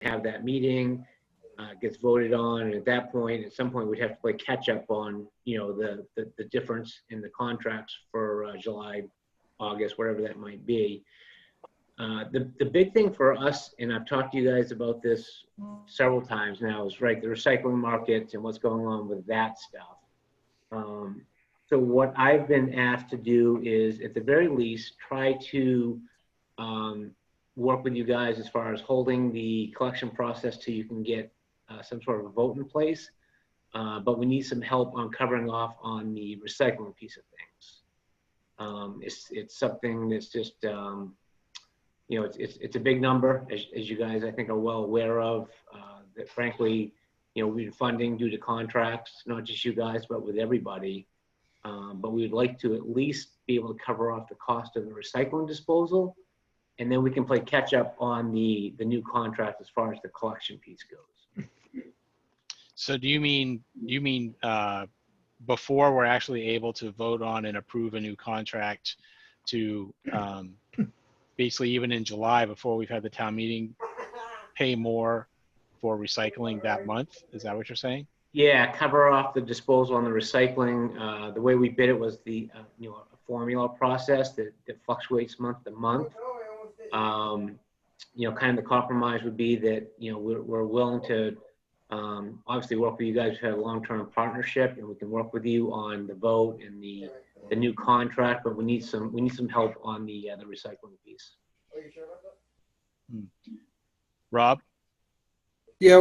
have that meeting, gets voted on, and at some point, we'd have to play catch up on, the difference in the contracts for July, August, whatever that might be. The big thing for us, and I've talked to you guys about this several times now, is right, the recycling markets and what's going on with that stuff. So what I've been asked to do is, at the very least, try to work with you guys as far as holding the collection process till you can get some sort of a vote in place. But we need some help on covering off on the recycling piece of things. It's something that's just, it's a big number, as you guys, I think, are well aware of, that frankly, we've been funding due to contracts, not just you guys, but with everybody. But we'd like to at least be able to cover off the cost of the recycling disposal, and then we can play catch up on the new contract as far as the collection piece goes. So do you mean before we're actually able to vote on and approve a new contract to basically even in July, before we've had the town meeting, pay more for recycling that month? Is that what you're saying? Yeah, cover off the disposal on the recycling. The way we bid it was the a formula process that fluctuates month to month. Kind of the compromise would be that we're willing to obviously work with you guys who have a long-term partnership, and we can work with you on the vote and the new contract, but we need some help on the recycling piece. Rob? Yeah,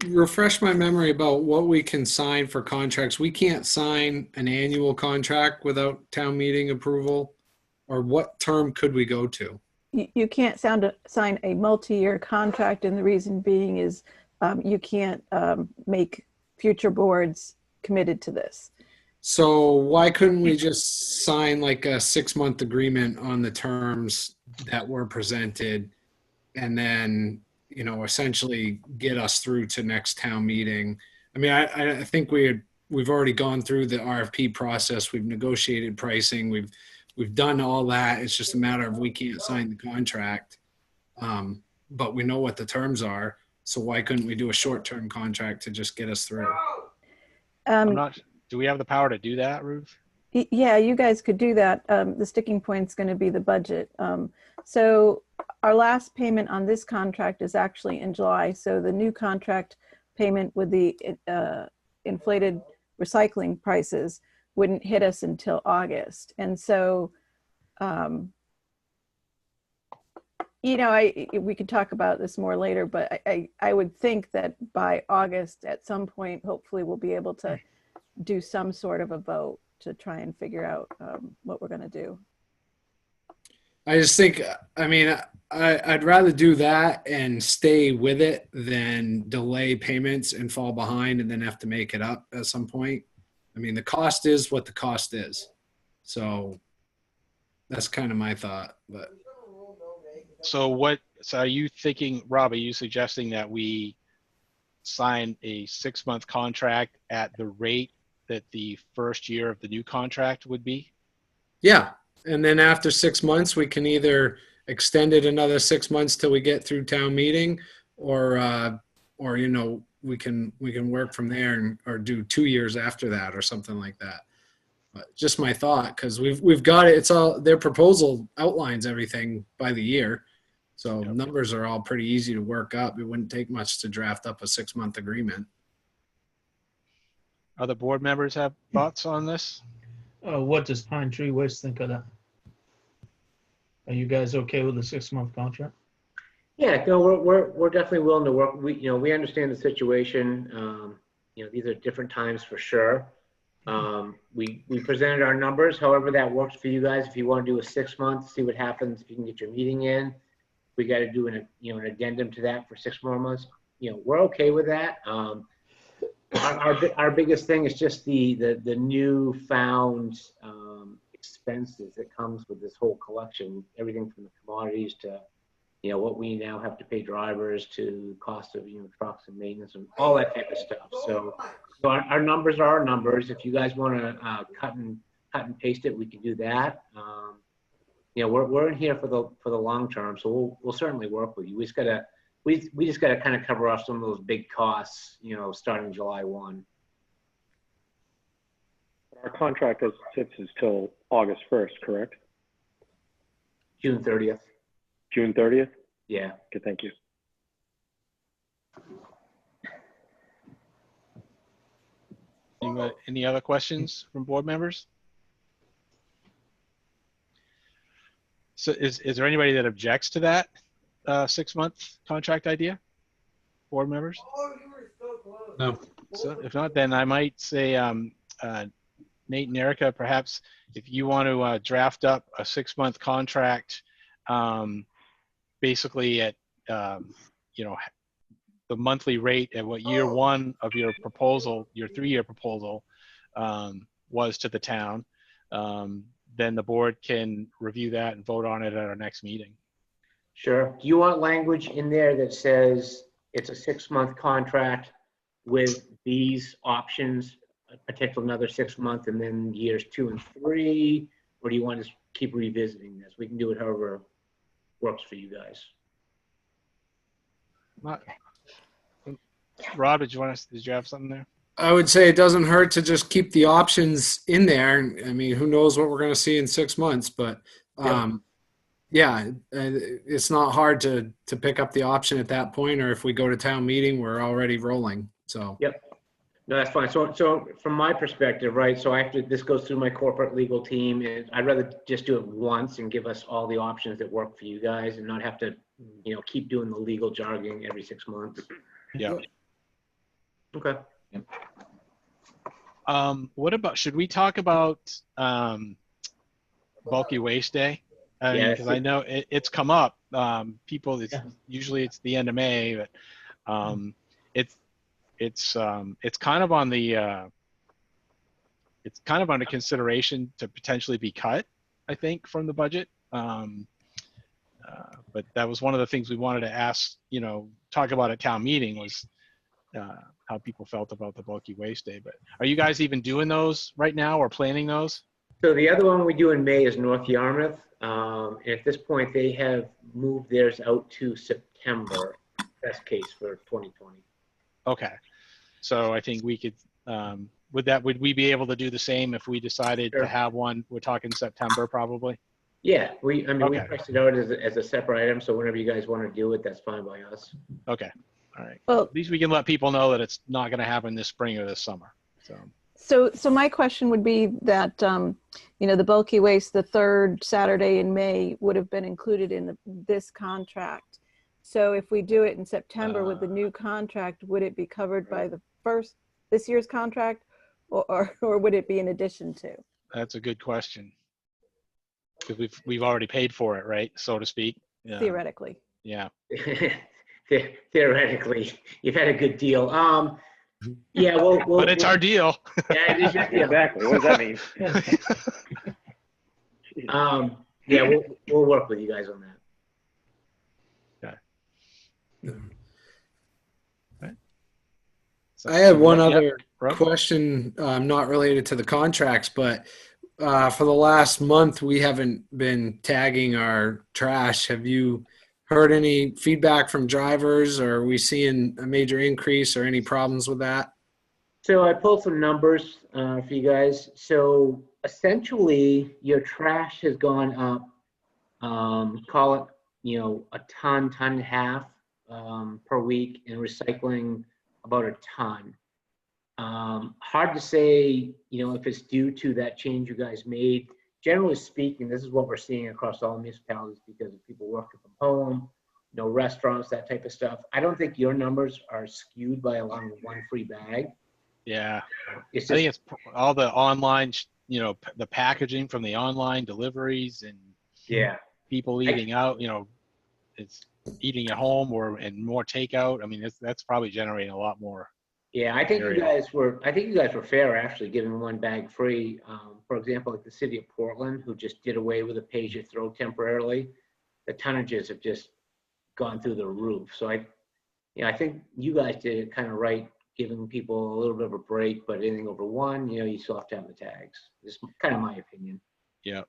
refresh my memory about what we can sign for contracts. We can't sign an annual contract without town meeting approval, or what term could we go to? You can't sign a multi-year contract, and the reason being is you can't make future boards committed to this. So why couldn't we just sign like a 6-month agreement on the terms that were presented, and then essentially get us through to next town meeting? I mean, I think we've already gone through the RFP process. We've negotiated pricing. We've done all that. It's just a matter of we can't sign the contract, but we know what the terms are. So why couldn't we do a short-term contract to just get us through? Do we have the power to do that, Ruth? Yeah, you guys could do that. The sticking point's going to be the budget. So our last payment on this contract is actually in July. So the new contract payment with the inflated recycling prices wouldn't hit us until August. And so, we could talk about this more later, but I would think that by August, at some point, hopefully we'll be able to do some sort of a vote to try and figure out what we're going to do. I just think, I'd rather do that and stay with it than delay payments and fall behind and then have to make it up at some point. I mean, the cost is what the cost is. So that's kind of my thought. But so are you thinking, Rob, are you suggesting that we sign a 6-month contract at the rate that the first year of the new contract would be? Yeah. And then after 6 months, we can either extend it another 6 months till we get through town meeting, or we can work from there or do 2 years after that or something like that. But just my thought, because we've got it. It's all, their proposal outlines everything by the year. So Yep. Numbers are all pretty easy to work up. It wouldn't take much to draft up a 6-month agreement. Other board members have thoughts on this? What does Pine Tree Waste think of that? Are you guys okay with the 6-month contract? Yeah, no, we're definitely willing to work. We understand the situation. These are different times for sure. We presented our numbers, however that works for you guys. If you want to do a 6 months, see what happens, if you can get your meeting in. We got to do an addendum to that for 6 more months. We're okay with that. Our biggest thing is just the newfound expenses that comes with this whole collection, everything from the commodities to what we now have to pay drivers, to cost of trucks and maintenance and all that type of stuff. So our numbers are our numbers. If you guys want to cut and paste it, we can do that. We're in here for the long term, so we'll certainly work with you. We just gotta we just got to kind of cover off some of those big costs, you know, starting July 1. Our contract as it sits is till August 1st, correct? June 30th. June 30th? Yeah. Okay, thank you. Any other questions from board members? So is there anybody that objects to that 6-month contract idea? Board members? No. So if not, then I might say, Nate and Erica, perhaps if you want to draft up a 6-month contract, basically at, you know, the monthly rate at what year one of your proposal, your 3-year proposal, was to the town, then the board can review that and vote on it at our next meeting. Sure. Do you want language in there that says it's a 6-month contract with these options, a potential another 6 month, and then years 2 and 3? Or do you want to keep revisiting this? We can do it however works for you guys. Rob, did you have something there? I would say it doesn't hurt to just keep the options in there. I mean, who knows what we're going to see in 6 months, but yeah, it's not hard to pick up the option at that point, or if we go to town meeting, we're already rolling. So Yep. No, that's fine. So from my perspective, right, so after this goes through my corporate legal team, and I'd rather just do it once and give us all the options that work for you guys and not have to, you know, keep doing the legal jargon every 6 months. Yeah. Okay. What about, should we talk about bulky waste day? Yeah, Because I know it's come up. People, usually it's the end of May, but it's kind of on the it's kind of under consideration to potentially be cut, I think, from the budget. But that was one of the things we wanted to ask, you know, talk about at town meeting was how people felt about the bulky waste day. But are you guys even doing those right now or planning those? So the other one we do in May is North Yarmouth. And at this point, they have moved theirs out to September, best case for 2020. Okay. So I think we could, would we be able to do the same if we decided Sure. to have one? We're talking September probably. Yeah, we Okay. priced it out as a separate item, so whenever you guys want to do it, that's fine by us. Okay. All right. Well, At least we can let people know that it's not going to happen this spring or this summer. so my question would be that, you know, the bulky waste, the third Saturday in May would have been included in this contract. So if we do it in September with the new contract, would it be covered by this year's contract, or would it be in addition to? That's a good question. Because we've already paid for it, right? So to speak. Yeah. Theoretically. Yeah. Theoretically, you've had a good deal. Yeah, we'll But it's our deal. Yeah, it is your deal. Exactly. What does that mean? Yeah, we'll work with you guys on that. I had one Yep. other Rob? question, not related to the contracts, but for the last month, we haven't been tagging our trash. Have you heard any feedback from drivers, or are we seeing a major increase or any problems with that? So I pulled some numbers for you guys. So essentially, your trash has gone up, call it, you know, a ton and a half per week, and recycling about a ton. Hard to say, you know, if it's due to that change you guys made. Generally speaking, this is what we're seeing across all municipalities because of people working from home, no restaurants, that type of stuff. I don't think your numbers are skewed by allowing one free bag. Yeah. It's I think just, it's all the online, you know, the packaging from the online deliveries and yeah. people eating out, you know, it's eating at home and more takeout. I mean, that's probably generating a lot more. Yeah, I think you Area. guys were fair actually, giving one bag free. For example, like the city of Portland, who just did away with a pay-as-you-throw temporarily, the tonnages have just gone through the roof. So I think you guys did it kind of right, giving people a little bit of a break, but anything over one, you know, you still have to have the tags. It's kind of my opinion. Yeah.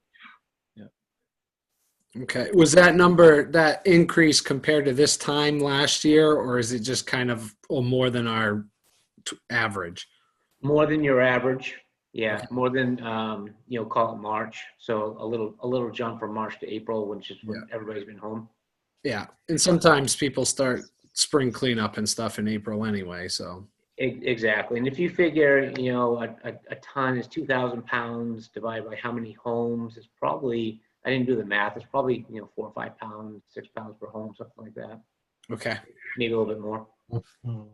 Okay. Was that number, that increase compared to this time last year, or is it just kind of more than our average? More than your average. Yeah, Okay. more than, call it March. So a little jump from March to April, which is when everybody's been home. Yeah. And sometimes people start spring cleanup and stuff in April anyway. So, Exactly. And if you figure, a ton is 2,000 pounds divided by how many homes, it's probably, I didn't do the math, it's probably, 4 or 5 pounds, 6 pounds per home, something like that. okay. Maybe a little bit more. Oh,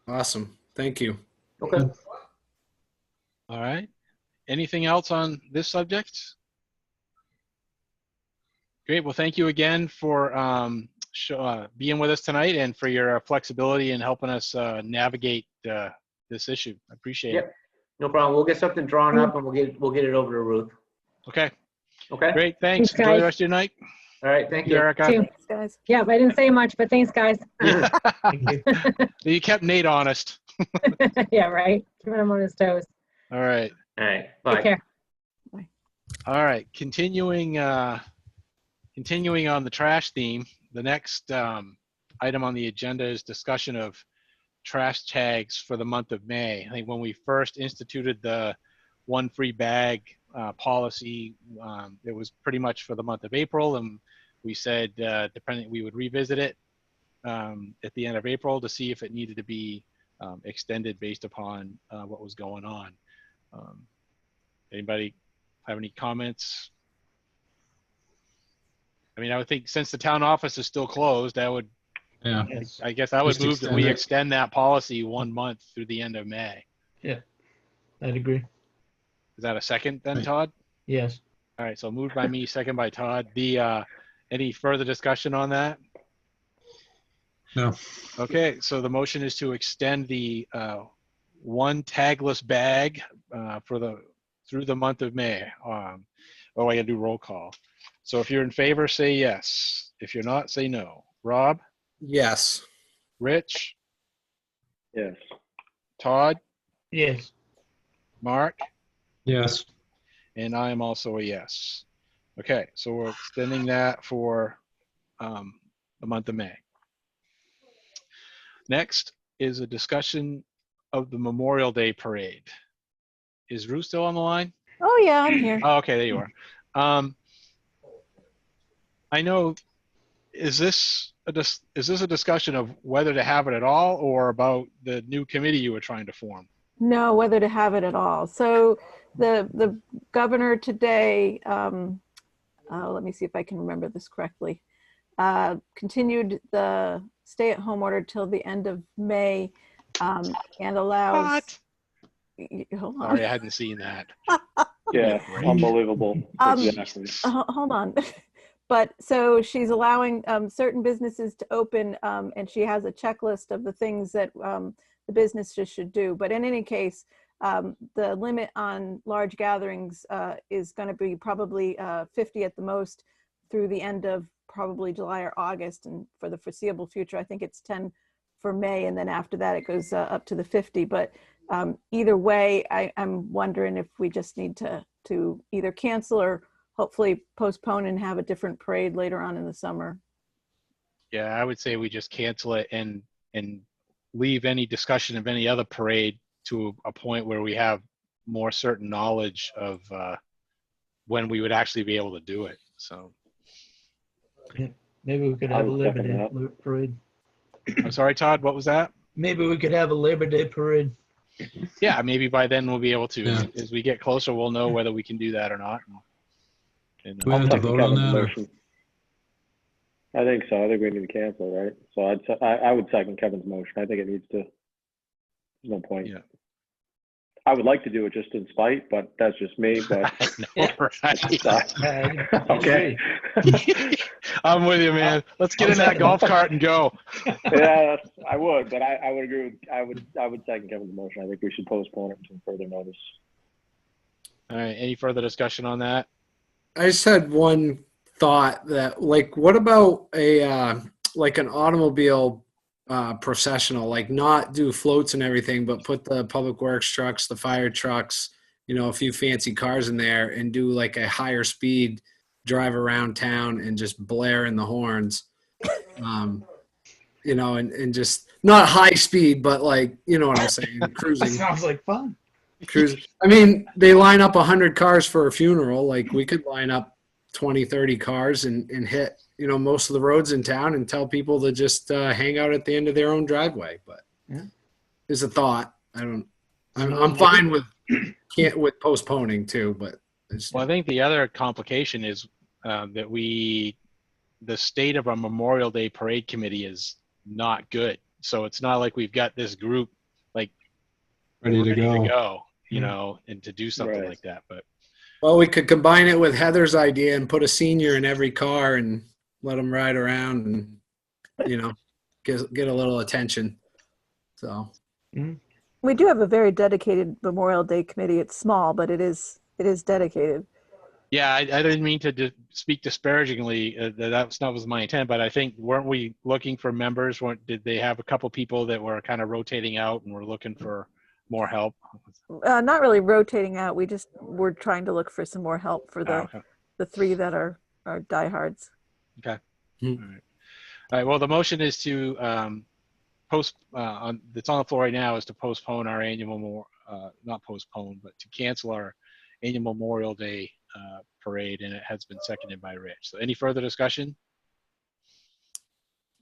Awesome. Thank you. Okay. All right. Anything else on this subject? Great. Well, thank you again for being with us tonight and for your flexibility in helping us navigate this issue. I appreciate it. Yep. No problem. We'll get something drawn up and we'll get it over to Ruth. Okay. Okay. Great. Thanks. Thanks, Enjoy the guys. rest of your night. All right. Thank you. Erica. Too. Thanks, guys. Yeah, I didn't say much, but thanks, guys. thank you. You kept Nate honest. Yeah, right. Keeping him on his toes. All right. All right. Take Bye. care. All right. Continuing on the trash theme, the next item on the agenda is discussion of trash tags for the month of May. I think when we first instituted the one free bag policy, it was pretty much for the month of April, and we said we would revisit it at the end of April to see if it needed to be extended based upon what was going on. Anybody have any comments? I mean, I would think since the town office is still closed, I Yes. guess I would Just move that extend we it. extend that policy 1 month through the end of May. I'd agree. Is that a second then, Right. Todd? Yes. All right, so moved by me, second by Todd. Any further discussion on that? No. Okay, so the motion is to extend the one tagless bag through the month of May. I gotta do roll call. So if you're in favor, say yes. If you're not, say no. Rob, Yes. Rich, Yes. Todd, Yes. Mark, Yes. and I am also a yes. Okay, so we're extending that for the month of May. Next is a discussion of the Memorial Day Parade. Is Ruth still on the line? Oh, yeah, I'm here. Oh, okay, there you are. I know, is this a discussion of whether to have it at all or about the new committee you were trying to form? No, whether to have it at all. So the governor today, let me see if I can remember this correctly, continued the stay-at-home order till the end of May and allows. What? Hold on. Sorry, I hadn't seen that. Yeah, Great. unbelievable. Exactly. Hold on. But so she's allowing certain businesses to open, and she has a checklist of the things that the businesses should do. But in any case, the limit on large gatherings is going to be probably 50 at the most through the end of probably July or August. And for the foreseeable future, I think it's 10 for May. And then after that, it goes up to the 50. But either way, I'm wondering if we just need to either cancel or hopefully postpone and have a different parade later on in the summer. Yeah, I would say we just cancel it and leave any discussion of any other parade to a point where we have more certain knowledge of when we would actually be able to do it. So, Maybe we could I have a would Labor second Day that. parade. I'm sorry, Todd, what was that? Maybe we could have a Labor Day parade. Yeah, maybe by then we'll be able to. Yeah. As we get closer, we'll know whether we can do that or not. And, Do we have to Second vote on Kevin's that? Or? motion. I think so. I think we need to cancel, right? So I would second Kevin's motion. I think it needs to. There's no point. Yeah. I would like to do it just in spite, but that's just me. But I know, right? okay. I'm with you, man. Let's get in that golf cart and go. Yeah, I would, but I would agree with. I would second Kevin's motion. I think we should postpone it until further notice. All right. Any further discussion on that? I just had one thought that, like, what about a like an automobile processional, like not do floats and everything, but put the public works trucks, the fire trucks, a few fancy cars in there, and do like a higher speed drive around town and just blaring the horns. You know, and just not high speed, but like, you know what I'm saying, That cruising. sounds like fun. Cruising. I mean, they line up 100 cars for a funeral. Like we could line up 20, 30 cars and hit, you know, most of the roads in town and tell people to just hang out at the end of their own driveway. But Yeah. it's a thought. I'm fine with postponing too, but it's, Well, I think the other complication is that the state of our Memorial Day Parade Committee is not good. So it's not like we've got this group like Ready to go. you know, and to do something Right. like that. But well, we could combine it with Heather's idea and put a senior in every car and let them ride around and, you know, get a little attention. So. We do have a very dedicated Memorial Day committee. It's small, but it is dedicated. yeah, I didn't mean to speak disparagingly. That was my intent. But I think, weren't we looking for members? Did they have a couple people that were kind of rotating out and were looking for more help? Not really rotating out. We're trying to look for some more help for Okay. the three that are diehards. Okay. Hmm. All right. All right. Well, the motion is to that's on the floor right now is to postpone our annual, not postpone, but to cancel our annual Memorial Day parade, and it has been seconded by Rich. So any further discussion?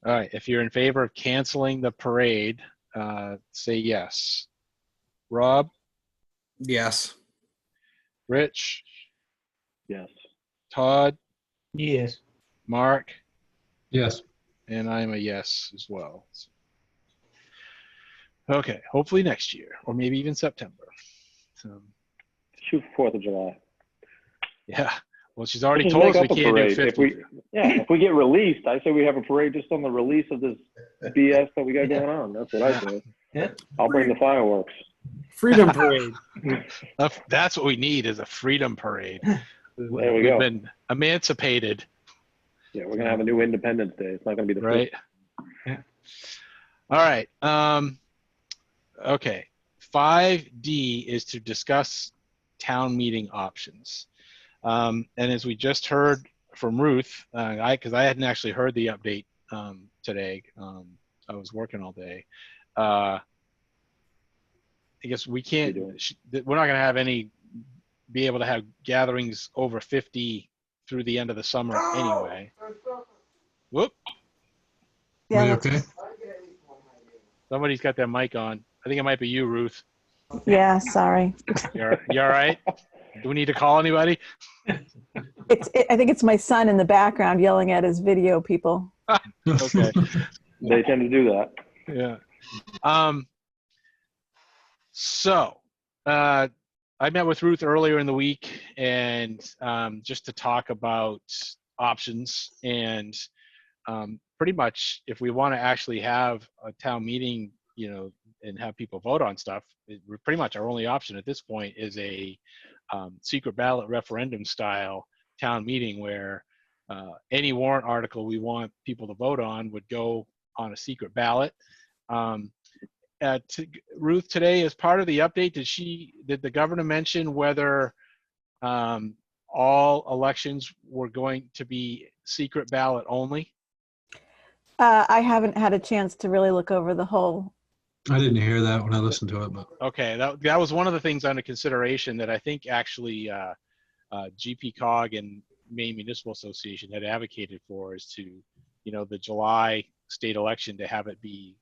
All right. If you're in favor of canceling the parade, say yes. Rob, Yes. Rich, Yes. Todd, Yes. Mark, Yes. and I'm a yes as well. Okay, hopefully next year, or maybe even September. So, Shoot 4th of July. yeah. Well, she's already Just told make us we up a can't do parade. 50. If we get released, I say we have a parade just on the release of this BS that we got going on. That's what I say. Yeah. I'll bring the fireworks. Freedom Parade. That's what we need, is a freedom parade. we We've go. been emancipated, Yeah, we're gonna have a new Independence Day. It's not gonna be the right? Yeah. All right. Okay. 5D is to discuss town meeting options. And as we just heard from Ruth, because I hadn't actually heard the update today. I was working all day. I guess we can't. doing? We're not going to be able to have gatherings over 50 through the end of the summer anyway. Whoop! Are you okay? Somebody's got their mic on. I think it might be you, Ruth. Yeah, sorry. You all right? Do we need to call anybody? I think it's my son in the background yelling at his video people. Okay. They tend to do that. Yeah. So, I met with Ruth earlier in the week, and just to talk about options, and pretty much if we want to actually have a town meeting, you know, and have people vote on stuff, pretty much our only option at this point is a secret ballot referendum style town meeting where any warrant article we want people to vote on would go on a secret ballot. Ruth, today, as part of the update, did the governor mention whether all elections were going to be secret ballot only? I haven't had a chance to really look over the whole. I didn't hear that when I listened to it, but Okay, that was one of the things under consideration that I think actually GPCOG and Maine Municipal Association had advocated for, is to, you know, the July state election, to have it be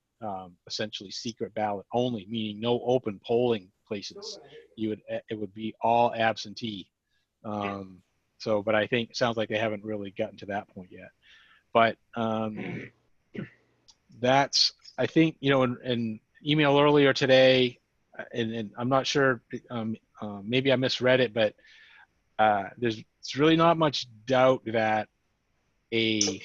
essentially secret ballot only, meaning no open polling places. It would be all absentee. But I think it sounds like they haven't really gotten to that point yet. But that's, I think, you know, in email earlier today, and I'm not sure, maybe I misread it, but there's really not much doubt that a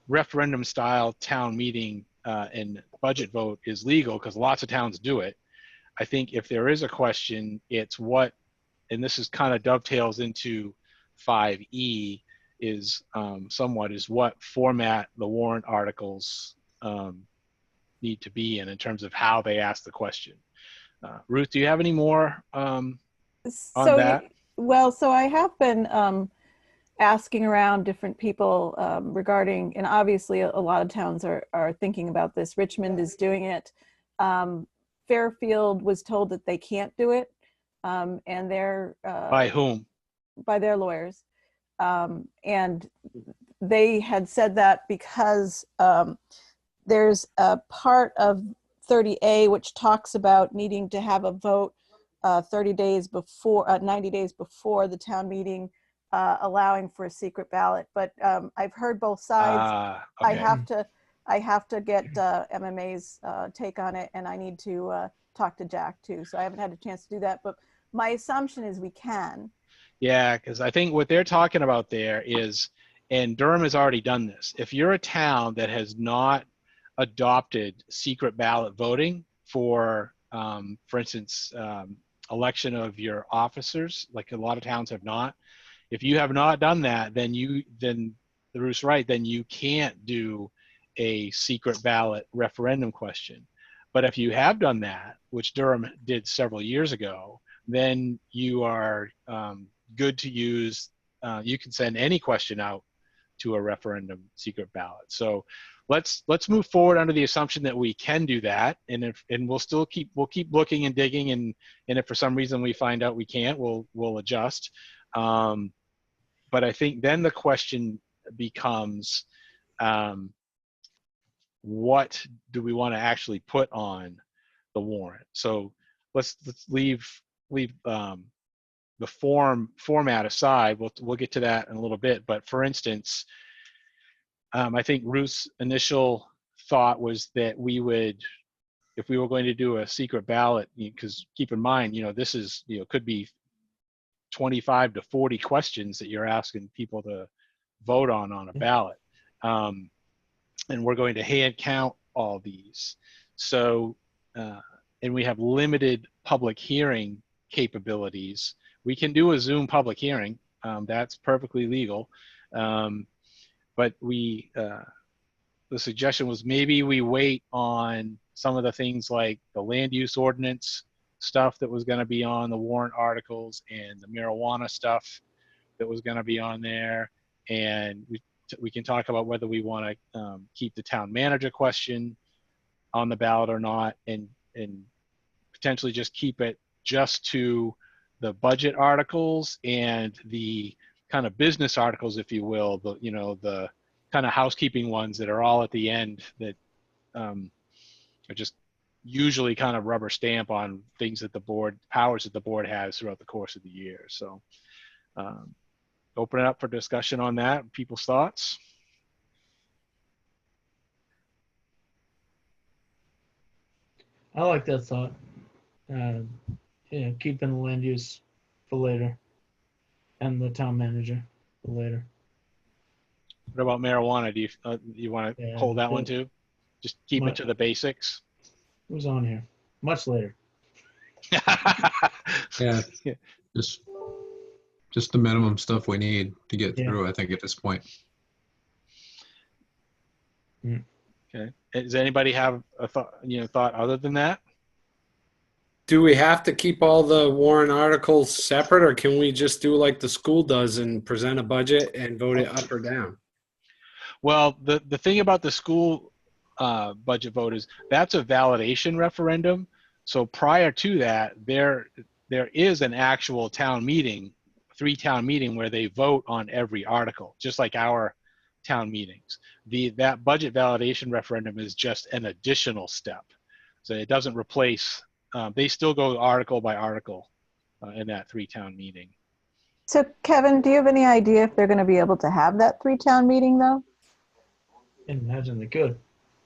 referendum style town meeting and budget vote is legal, because lots of towns do it. I think if there is a question, it's what, and this is kind of dovetails into 5E, is what format the warrant articles need to be in terms of how they ask the question. Ruth, do you have any more on that? Well, so I have been asking around different people regarding, and obviously a lot of towns are thinking about this. Richmond is doing it. Fairfield was told that they can't do it, and they're By whom? by their lawyers. And they had said that because there's a part of 30A which talks about needing to have a vote 30 days before, 90 days before the town meeting, allowing for a secret ballot. But I've heard both sides. Okay. I have to get MMA's take on it, and I need to talk to Jack too. So I haven't had a chance to do that, but my assumption is we can. Yeah, because I think what they're talking about there is, and Durham has already done this, if you're a town that has not adopted secret ballot voting for instance, election of your officers, like a lot of towns have not, if you have not done that, then the Ruth's right, then you can't do a secret ballot referendum question. But if you have done that, which Durham did several years ago, then you are good to use. You can send any question out to a referendum secret ballot. So let's move forward under the assumption that we can do that, and we'll keep looking and digging, and if for some reason we find out we can't, we'll adjust. But I think then the question becomes, what do we want to actually put on the warrant? So let's leave the format aside. We'll get to that in a little bit. But for instance, I think Ruth's initial thought was that we would, if we were going to do a secret ballot, because keep in mind, this is, could be 25 to 40 questions that you're asking people to vote on a ballot. And we're going to hand count all these. So, and we have limited public hearing capabilities. We can do a Zoom public hearing. That's perfectly legal. But the suggestion was maybe we wait on some of the things like the land use ordinance stuff that was going to be on the warrant articles, and the marijuana stuff that was going to be on there. And we can talk about whether we want to keep the town manager question on the ballot or not, and potentially just keep it just to the budget articles and the kind of business articles, if you will, the kind of housekeeping ones that are all at the end that are just usually kind of rubber stamp on things that powers that the board has throughout the course of the year. So open it up for discussion on that, people's thoughts. I like that thought. Keeping the land use for later, and the town manager for later. What about marijuana? Do you want to hold that one too? Just keep it to the basics. Who's on here? Much later. Yeah, just the minimum stuff we need to get through, I think, at this point. Okay. Does anybody have a thought other than that? Do we have to keep all the warrant articles separate, or can we just do like the school does and present a budget and vote it up or down? Well, the thing about the school budget vote is that's a validation referendum. So prior to that, there is an actual town meeting, 3-town meeting, where they vote on every article, just like our town meetings. That budget validation referendum is just an additional step. So it doesn't replace, they still go article by article in that 3-town meeting. So Kevin, do you have any idea if they're going to be able to have that 3-town meeting though? Can't imagine they could.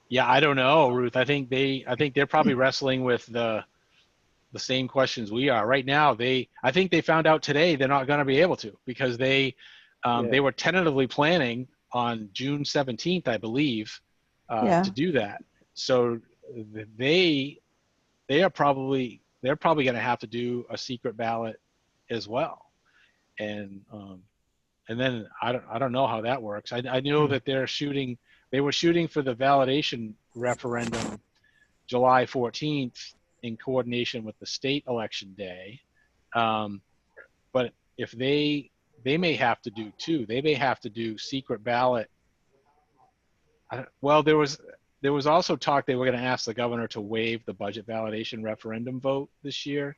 Yeah, I don't know, Ruth. I think they're probably wrestling with the same questions we are right now. I think they found out today they're not going to be able to, because they were tentatively planning on June 17th, I believe, to do that. So they're probably going to have to do a secret ballot as well. And then I don't know how that works. I know that they were shooting for the validation referendum July 14th in coordination with the state election day. But if they they may have to do too. They may have to do secret ballot. Well, there was also talk they were going to ask the governor to waive the budget validation referendum vote this year.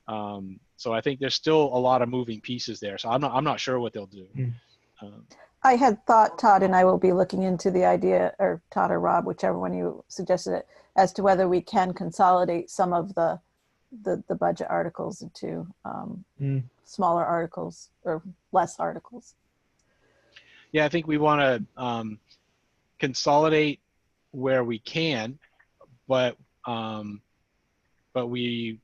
So I think there's still a lot of moving pieces there. So I'm not sure what they'll do. I had thought, Todd, and I will be looking into the idea, or Todd or Rob, whichever one you suggested it, as to whether we can consolidate some of the budget articles into smaller articles or less articles. Yeah, I think we want to consolidate where we can, but we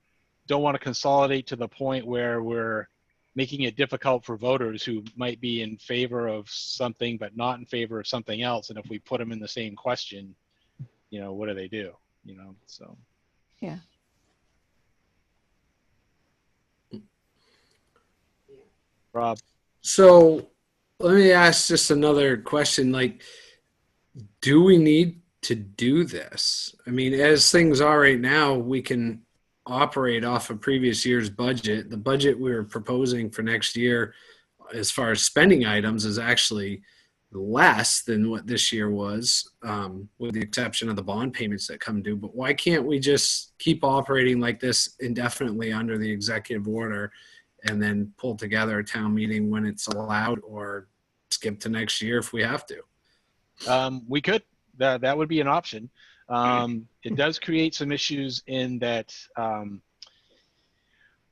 don't want to consolidate to the point where we're making it difficult for voters who might be in favor of something but not in favor of something else. And if we put them in the same question, what do they do? So. Yeah. Rob. So let me ask just another question. Like, do we need to do this? I mean, as things are right now, we can operate off of previous year's budget. The budget we were proposing for next year, as far as spending items, is actually less than what this year was, with the exception of the bond payments that come due. But why can't we just keep operating like this indefinitely under the executive order and then pull together a town meeting when it's allowed, or skip to next year if we have to? We could. That would be an option. It does create some issues in that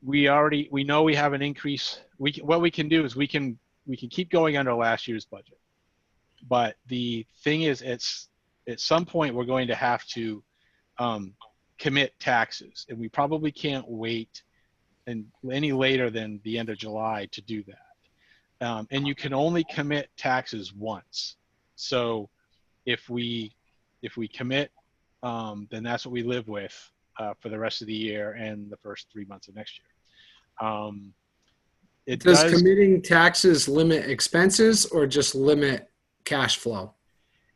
we know we have an increase. What we can do is we can keep going under last year's budget. But the thing is, at some point we're going to have to commit taxes, and we probably can't wait any later than the end of July to do that. And you can only commit taxes once. So if we commit, then that's what we live with for the rest of the year and the first 3 months of next year. Does committing taxes limit expenses or just limit cash flow?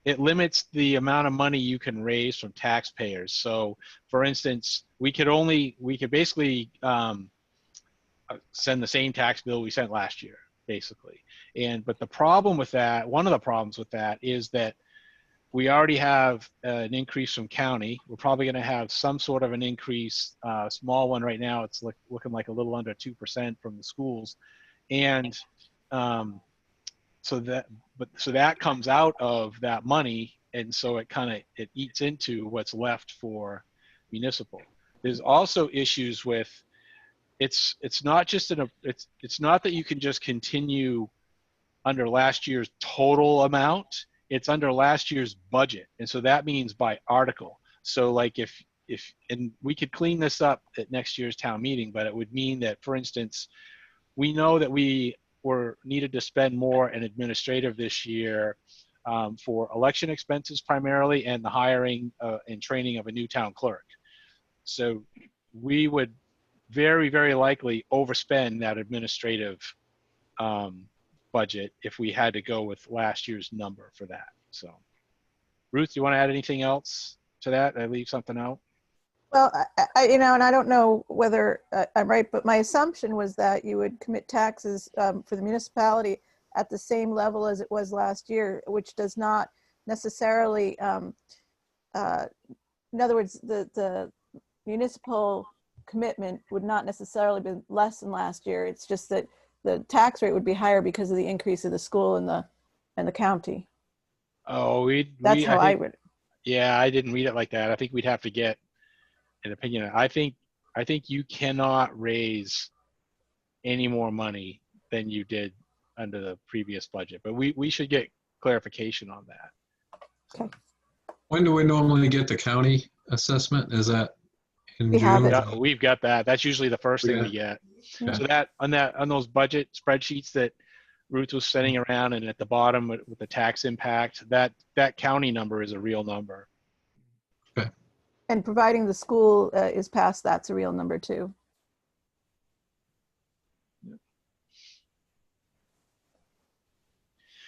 It limits the amount of money you can raise from taxpayers. So, for instance, we could basically send the same tax bill we sent last year, basically. But the problem with that, one of the problems with that, is that we already have an increase from county. We're probably going to have some sort of an increase, small one right now. It's looking like a little under 2% from the schools, and so that comes out of that money, and so it eats into what's left for municipal. There's also issues with it's not that you can just continue under last year's total amount. It's under last year's budget, and so that means by article. So like if and we could clean this up at next year's town meeting, but it would mean that, for instance, we know that we were needed to spend more in administrative this year for election expenses primarily, and the hiring and training of a new town clerk. So we would very, very likely overspend that administrative budget if we had to go with last year's number for that. So, Ruth, do you want to add anything else to that? Did I leave something out? Well, and I don't know whether I'm right, but my assumption was that you would commit taxes for the municipality at the same level as it was last year, which does not necessarily, in other words, the municipal commitment would not necessarily be less than last year. It's just that the tax rate would be higher because of the increase of the school and the county. Oh, That's how I would. Yeah, I didn't read it like that. I think we'd have to get an opinion. I think you cannot raise any more money than you did under the previous budget, but we should get clarification on that. Okay. When do we normally get the county assessment? Is that in We have June? it. We've got that. That's usually the first thing we get. Yeah. So on those budget spreadsheets that Ruth was sending around, and at the bottom with the tax impact, that county number is a real number. And providing the school is passed, that's a real number too.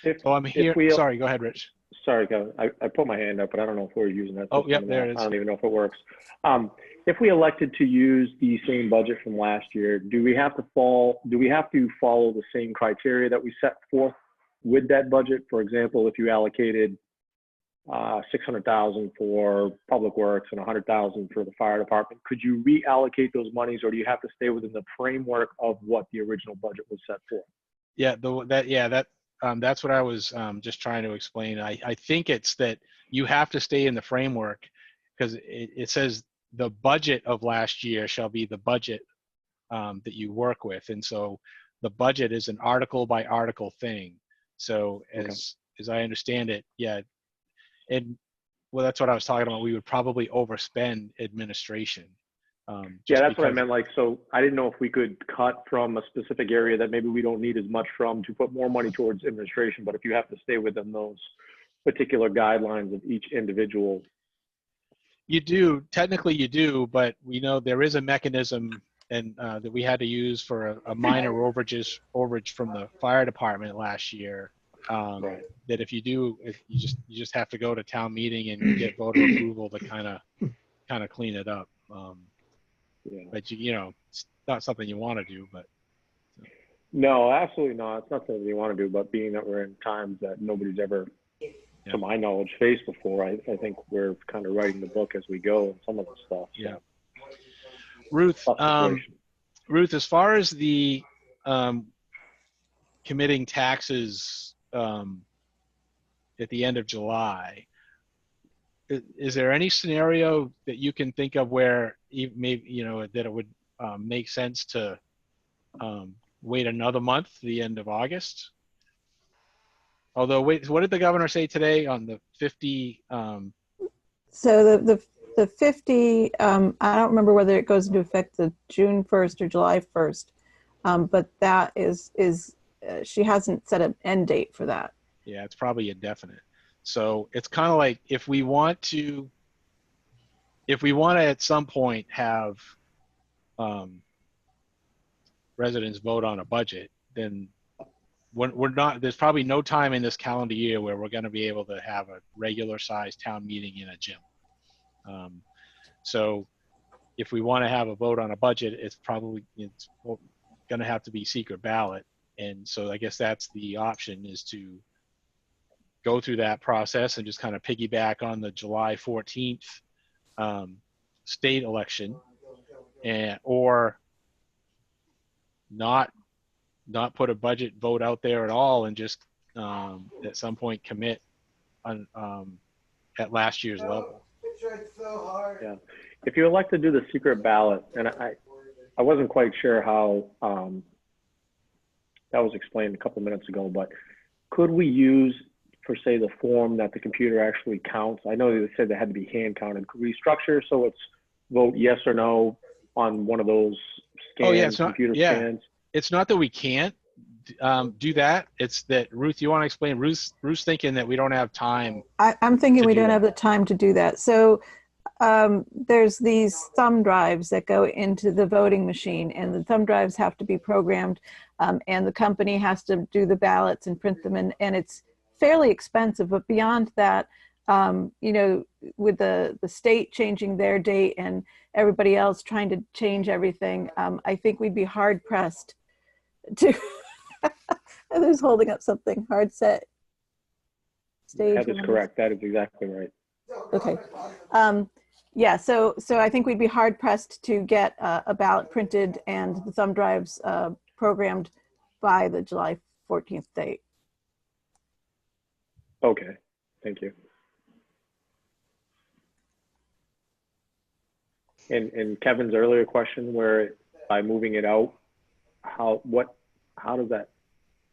If, So I'm here. Sorry, go ahead, Rich. sorry, Kevin, I put my hand up, but I don't know if we're using that. Oh, system yep, or there not. it is. I don't even know if it works. If we elected to use the same budget from last year, do we have to follow the same criteria that we set forth with that budget? For example, if you allocated 600,000 for public works and 100,000 for the fire department, could you reallocate those monies, or do you have to stay within the framework of what the original budget was set for? Yeah, that's what I was just trying to explain. I think it's that you have to stay in the framework because it says the budget of last year shall be the budget that you work with. And so the budget is an article by article thing. So as I understand it, yeah. And well, that's what I was talking about. We would probably overspend administration. Yeah, that's what I meant. Like, so I didn't know if we could cut from a specific area that maybe we don't need as much from to put more money towards administration. But if you have to stay within those particular guidelines of each individual. You do, technically you do, but we know there is a mechanism and that we had to use for a minor overage from the fire department last year. Right. That if you just have to go to town meeting and get voter approval to kind of clean it up. Yeah. But it's not something you want to do, but. No, absolutely not. It's not something you want to do, but being that we're in times that nobody's ever, to my knowledge, faced before, I think we're kind of writing the book as we go and some of the stuff. So. Yeah. Ruth, as far as the committing taxes at the end of July, is there any scenario that you can think of where maybe that it would make sense to wait another month, the end of August? Although, wait, what did the governor say today on the 50? So the 50, I don't remember whether it goes into effect the June 1st or July 1st, but that is she hasn't set an end date for that. Yeah, it's probably indefinite. So it's kind of like if we want to at some point have residents vote on a budget, then there's probably no time in this calendar year where we're going to be able to have a regular sized town meeting in a gym. So if we want to have a vote on a budget, it's going to have to be secret ballot. And so I guess that's the option, is to go through that process and just kind of piggyback on the July 14th state election, or not put a budget vote out there at all and just at some point commit on at last year's level. Yeah, if you elect to do the secret ballot, and I wasn't quite sure how that was explained a couple minutes ago, but could we use, for say, the form that the computer actually counts? I know they said they had to be hand counted. Could we structure so it's vote yes or no on one of those scans, computer scans? It's not that we can't do that. It's that, Ruth, you want to explain? Ruth's thinking that we don't have time. I'm thinking we don't have the time to do that. So there's these thumb drives that go into the voting machine, and the thumb drives have to be programmed, and the company has to do the ballots and print them, and it's fairly expensive. But beyond that, with the state changing their date and everybody else trying to change everything, I think we'd be hard pressed to. Heather's holding up something. Hard set. Stage. That is correct. That is exactly right. Okay. Yeah. So I think we'd be hard pressed to get a ballot printed and the thumb drives programmed by the July 14th date. Okay. Thank you. And Kevin's earlier question, where by moving it out,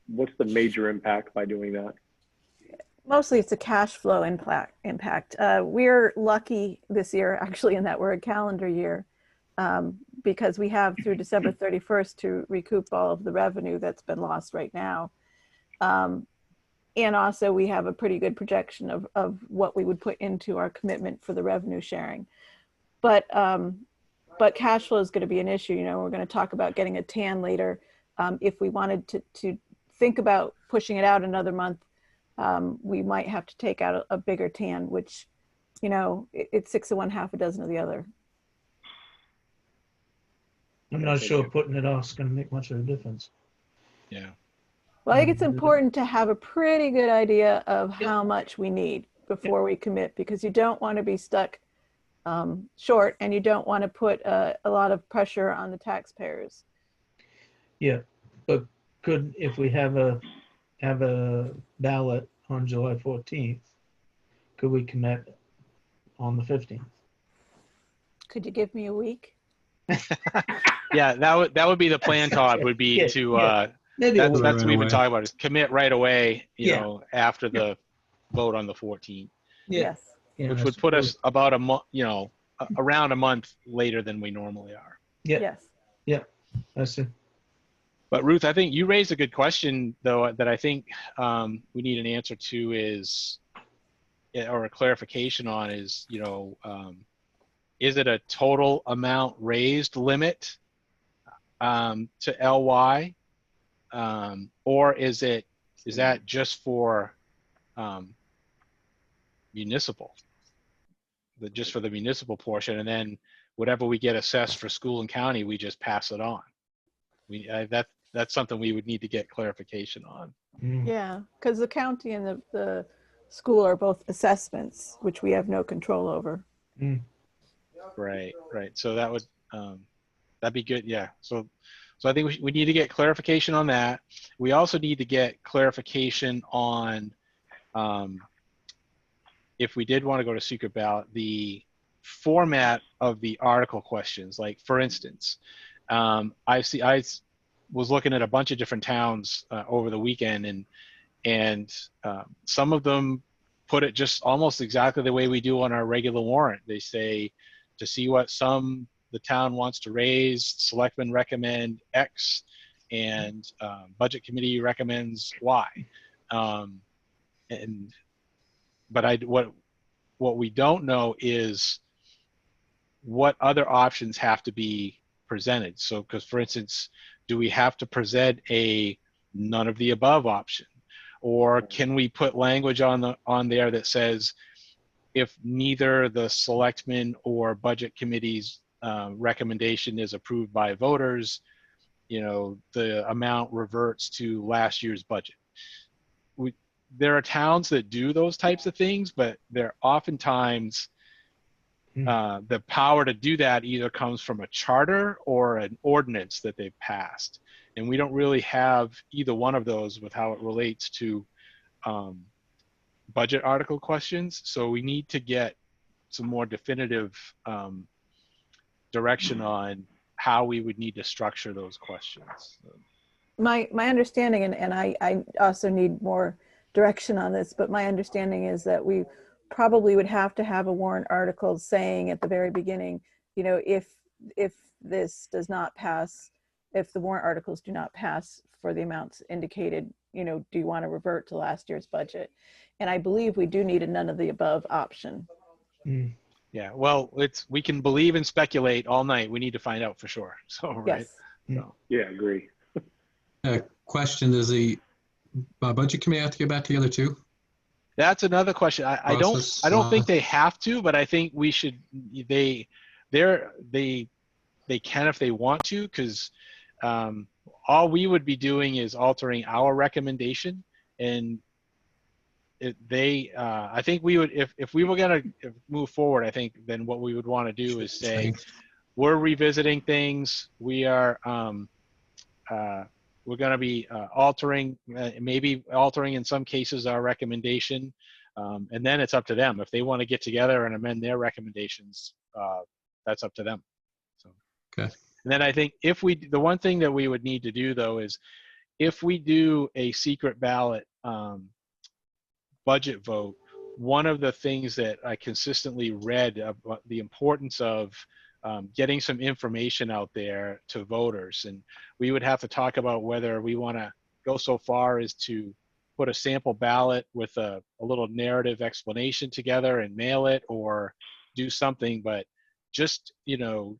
what's the major impact by doing that? Mostly it's a cash flow impact. We're lucky this year, actually, in that we're a calendar year, because we have through December 31st to recoup all of the revenue that's been lost right now. And also we have a pretty good projection of what we would put into our commitment for the revenue sharing. But cash flow is going to be an issue. We're going to talk about getting a TAN later. If we wanted to think about pushing it out another month, we might have to take out a bigger tan, which, you know, it's 6 of one, half a dozen of the other. I'm not sure putting it off is gonna make much of a difference. Yeah. Well, I think it's important to have a pretty good idea of how much we need before we commit, because you don't want to be stuck short, and you don't want to put a lot of pressure on the taxpayers. Yeah, but if we have a ballot on July 14th, could we commit on the 15th? Could you give me a week? Yeah, that would be the plan, Todd, would be Yeah, to, yeah. Maybe that's we'll- what we've been away. talking about, is commit right away, you Yeah. know, after the vote on the 14th, Yeah, Yes. yeah, which I would put us suppose. about a month, you know, around a month later than we normally are. Yeah, Yes. I see. But Ruth, I think you raised a good question, though, that I think we need an answer to is, or a clarification on is, you know, is it a total amount raised limit to LY? Or is that just for municipal? Just for the municipal portion, and then whatever we get assessed for school and county, we just pass it on. That's something we would need to get clarification on. Mm. Yeah, because the county and the school are both assessments, which we have no control over. Right. So that would that'd be good. Yeah. So I think we need to get clarification on that. We also need to get clarification on if we did want to go to secret ballot, the format of the article questions. Like, for instance, I was looking at a bunch of different towns over the weekend, and some of them put it just almost exactly the way we do on our regular warrant. They say, to see what sum the town wants to raise, selectmen recommend X, and budget committee recommends Y. But what we don't know is what other options have to be presented. So, because for instance, do we have to present a none of the above option, or can we put language on there that says, if neither the selectmen or budget committee's recommendation is approved by voters, you know, the amount reverts to last year's budget. There are towns that do those types of things, but they're oftentimes the power to do that either comes from a charter or an ordinance that they've passed. And we don't really have either one of those with how it relates to budget article questions. So we need to get some more definitive direction on how we would need to structure those questions. My understanding, and I also need more direction on this, but my understanding is that we probably would have to have a warrant article saying at the very beginning, you know, if this does not pass, if the warrant articles do not pass for the amounts indicated, you know, do you want to revert to last year's budget? And I believe we do need a none of the above option. Yeah, well, we can believe and speculate all night. We need to find out for sure. So, right. Yes. So, Yeah, agree. Question, does the budget committee have to get back together too? that's another question. I don't think they have to, but I think we should. They can if they want to, because all we would be doing is altering our recommendation, and I think we would, if we were going to move forward, I think then what we would want to do is say, we're revisiting things. We are we're going to be altering, maybe altering in some cases our recommendation, and then it's up to them. If they want to get together and amend their recommendations, that's up to them. So, okay. And then I think the one thing that we would need to do though is, if we do a secret ballot budget vote, one of the things that I consistently read about the importance of getting some information out there to voters. And we would have to talk about whether we want to go so far as to put a sample ballot with a little narrative explanation together and mail it, or do something, but just, you know,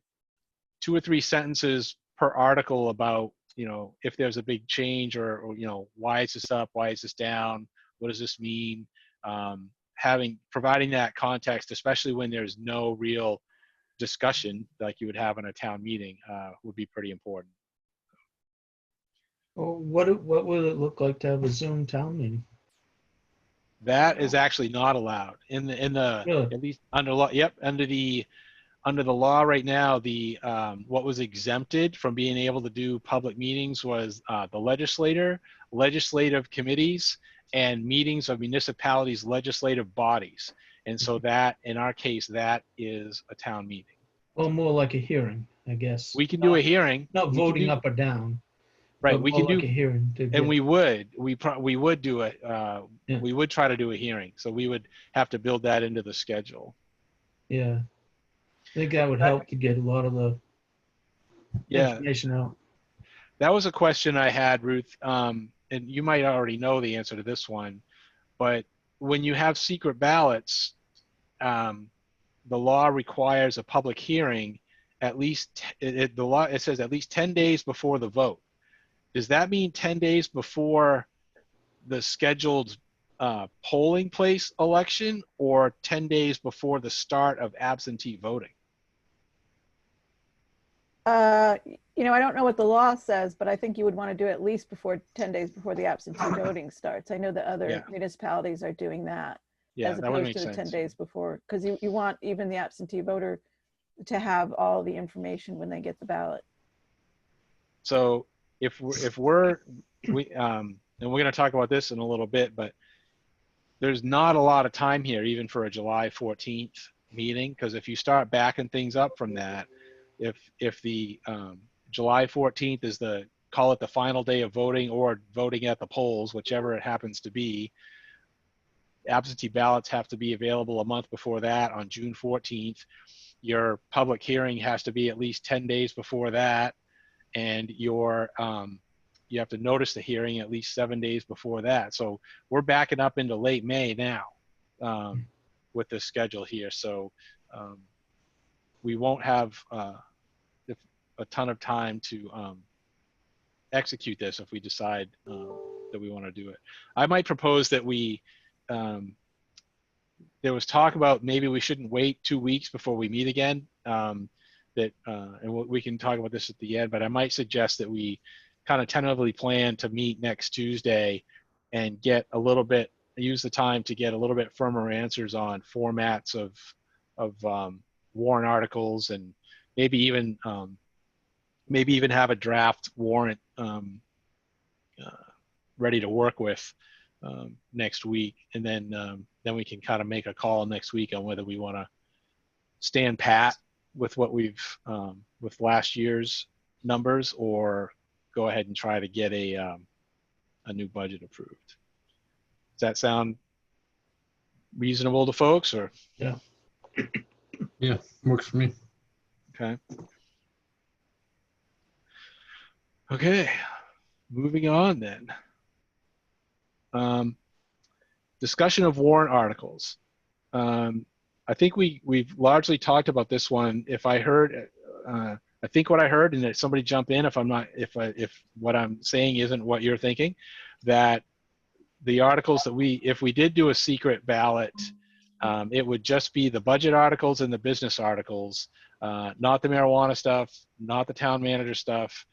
2 or 3 sentences per article about, you know, if there's a big change, or you know, why is this up, why is this down, what does this mean? Providing that context, especially when there's no real discussion like you would have in a town meeting, would be pretty important. Well, what would it look like to have a Zoom town meeting? That is actually not allowed in the Really? at least under law. Yep, under the law right now, the what was exempted from being able to do public meetings was the legislative committees, and meetings of municipalities' legislative bodies. And so that, in our case, that is a town meeting. Well, more like a hearing, I guess. We can do a hearing. Not We can voting do- up or down. Right, but we more can like do, a hearing to and get- we would do it. Yeah. We would try to do a hearing. So we would have to build that into the schedule. Yeah. I think that would help to get a lot of the Yeah. information out. That was a question I had, Ruth, and you might already know the answer to this one, but when you have secret ballots, the law requires a public hearing at least, it says at least 10 days before the vote. Does that mean 10 days before the scheduled polling place election, or 10 days before the start of absentee voting? I don't know what the law says, but I think you would want to do it at least 10 days before the absentee voting starts. I know that other Yeah. municipalities are doing that Yeah, as that would opposed make to the 10 sense. days before, because you want even the absentee voter to have all the information when they get the ballot. So if we're and we're going to talk about this in a little bit, but there's not a lot of time here, even for a July 14th meeting, because if you start backing things up from that, if the July 14th is call it the final day of voting or voting at the polls, whichever it happens to be, absentee ballots have to be available a month before that on June 14th. Your public hearing has to be at least 10 days before that, and you have to notice the hearing at least 7 days before that. So we're backing up into late May now with this schedule here. So we won't have a ton of time to execute this if we decide that we want to do it. I might propose that there was talk about maybe we shouldn't wait 2 weeks before we meet again. And we can talk about this at the end, but I might suggest that we kind of tentatively plan to meet next Tuesday and use the time to get a little bit firmer answers on formats of warrant articles, and maybe even have a draft warrant ready to work with next week, and then we can kind of make a call next week on whether we want to stand pat with what we've with last year's numbers, or go ahead and try to get a new budget approved. Does that sound reasonable to folks, or? Yeah, works for me. Okay, moving on then. Discussion of warrant articles. I think we've largely talked about this one. If I heard, I think what I heard, and that somebody jump in if if what I'm saying isn't what you're thinking, that the articles that if we did do a secret ballot, it would just be the budget articles and the business articles, not the marijuana stuff, not the town manager stuff,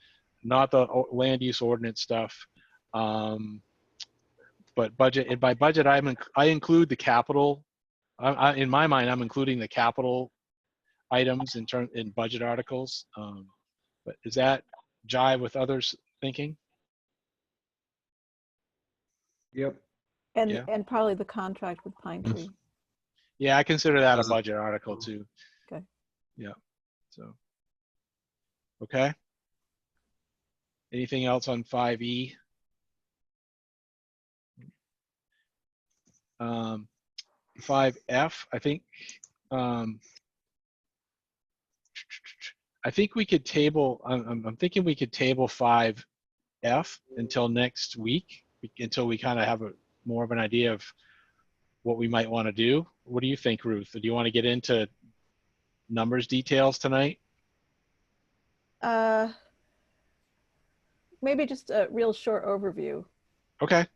not the land use ordinance stuff. But budget, and by budget, I include the capital. In my mind, I'm including the capital items in budget articles. But does that jive with others' thinking? Yep. And Yeah. and probably the contract with Pine Tree. Yeah, I consider that a Doesn't- budget article too. Okay. Yeah. So. Okay. Anything else on 5E? 5F, I think we could table, I'm thinking we could table 5F until next week, until we kind of have more of an idea of what we might want to do. What do you think, Ruth? Do you want to get into numbers details tonight? Maybe just a real short overview. Okay.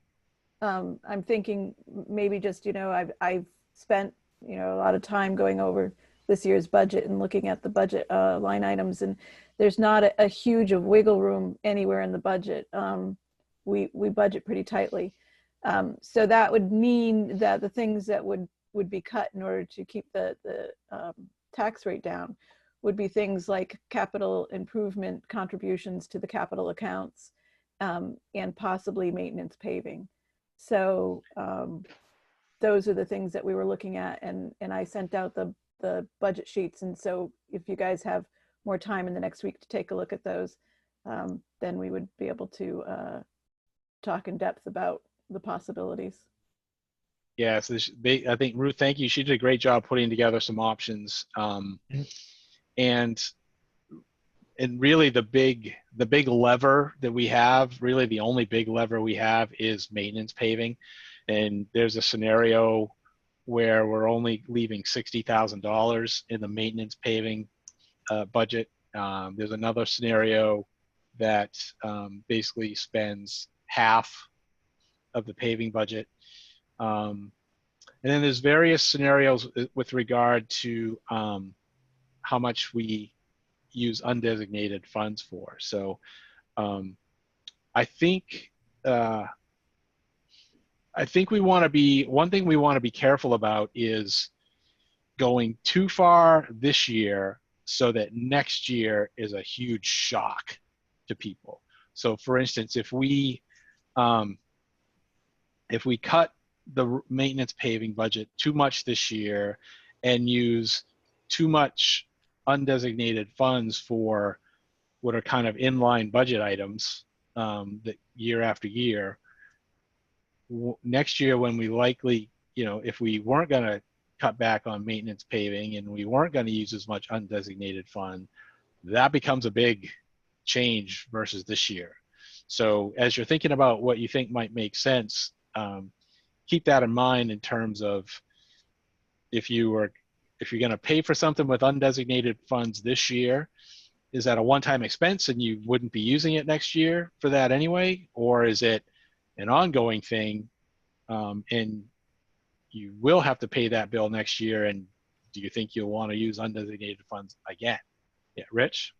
I'm thinking maybe just, I've spent, a lot of time going over this year's budget and looking at the budget line items, and there's not a huge of wiggle room anywhere in the budget. We budget pretty tightly. So that would mean that the things that would be cut in order to keep the tax rate down would be things like capital improvement contributions to the capital accounts, and possibly maintenance paving. So those are the things that we were looking at, and I sent out the budget sheets. And so if you guys have more time in the next week to take a look at those, then we would be able to talk in depth about the possibilities. Yeah, so I think Ruth, thank you. She did a great job putting together some options. And really the big lever that we have, really the only big lever we have, is maintenance paving. And there's a scenario where we're only leaving $60,000 in the maintenance paving budget. There's another scenario that basically spends half of the paving budget. And then there's various scenarios with regard to how much we use undesignated funds for. So I think we want to be, one thing we want to be careful about is going too far this year so that next year is a huge shock to people. So for instance, if we cut the maintenance paving budget too much this year and use too much undesignated funds for what are kind of inline budget items that year after year, next year when we likely, if we weren't going to cut back on maintenance paving and we weren't going to use as much undesignated fund, that becomes a big change versus this year. So as you're thinking about what you think might make sense, keep that in mind in terms of if you're going to pay for something with undesignated funds this year, is that a one-time expense and you wouldn't be using it next year for that anyway? Or is it an ongoing thing and you will have to pay that bill next year? And do you think you'll want to use undesignated funds again? Yeah, Rich?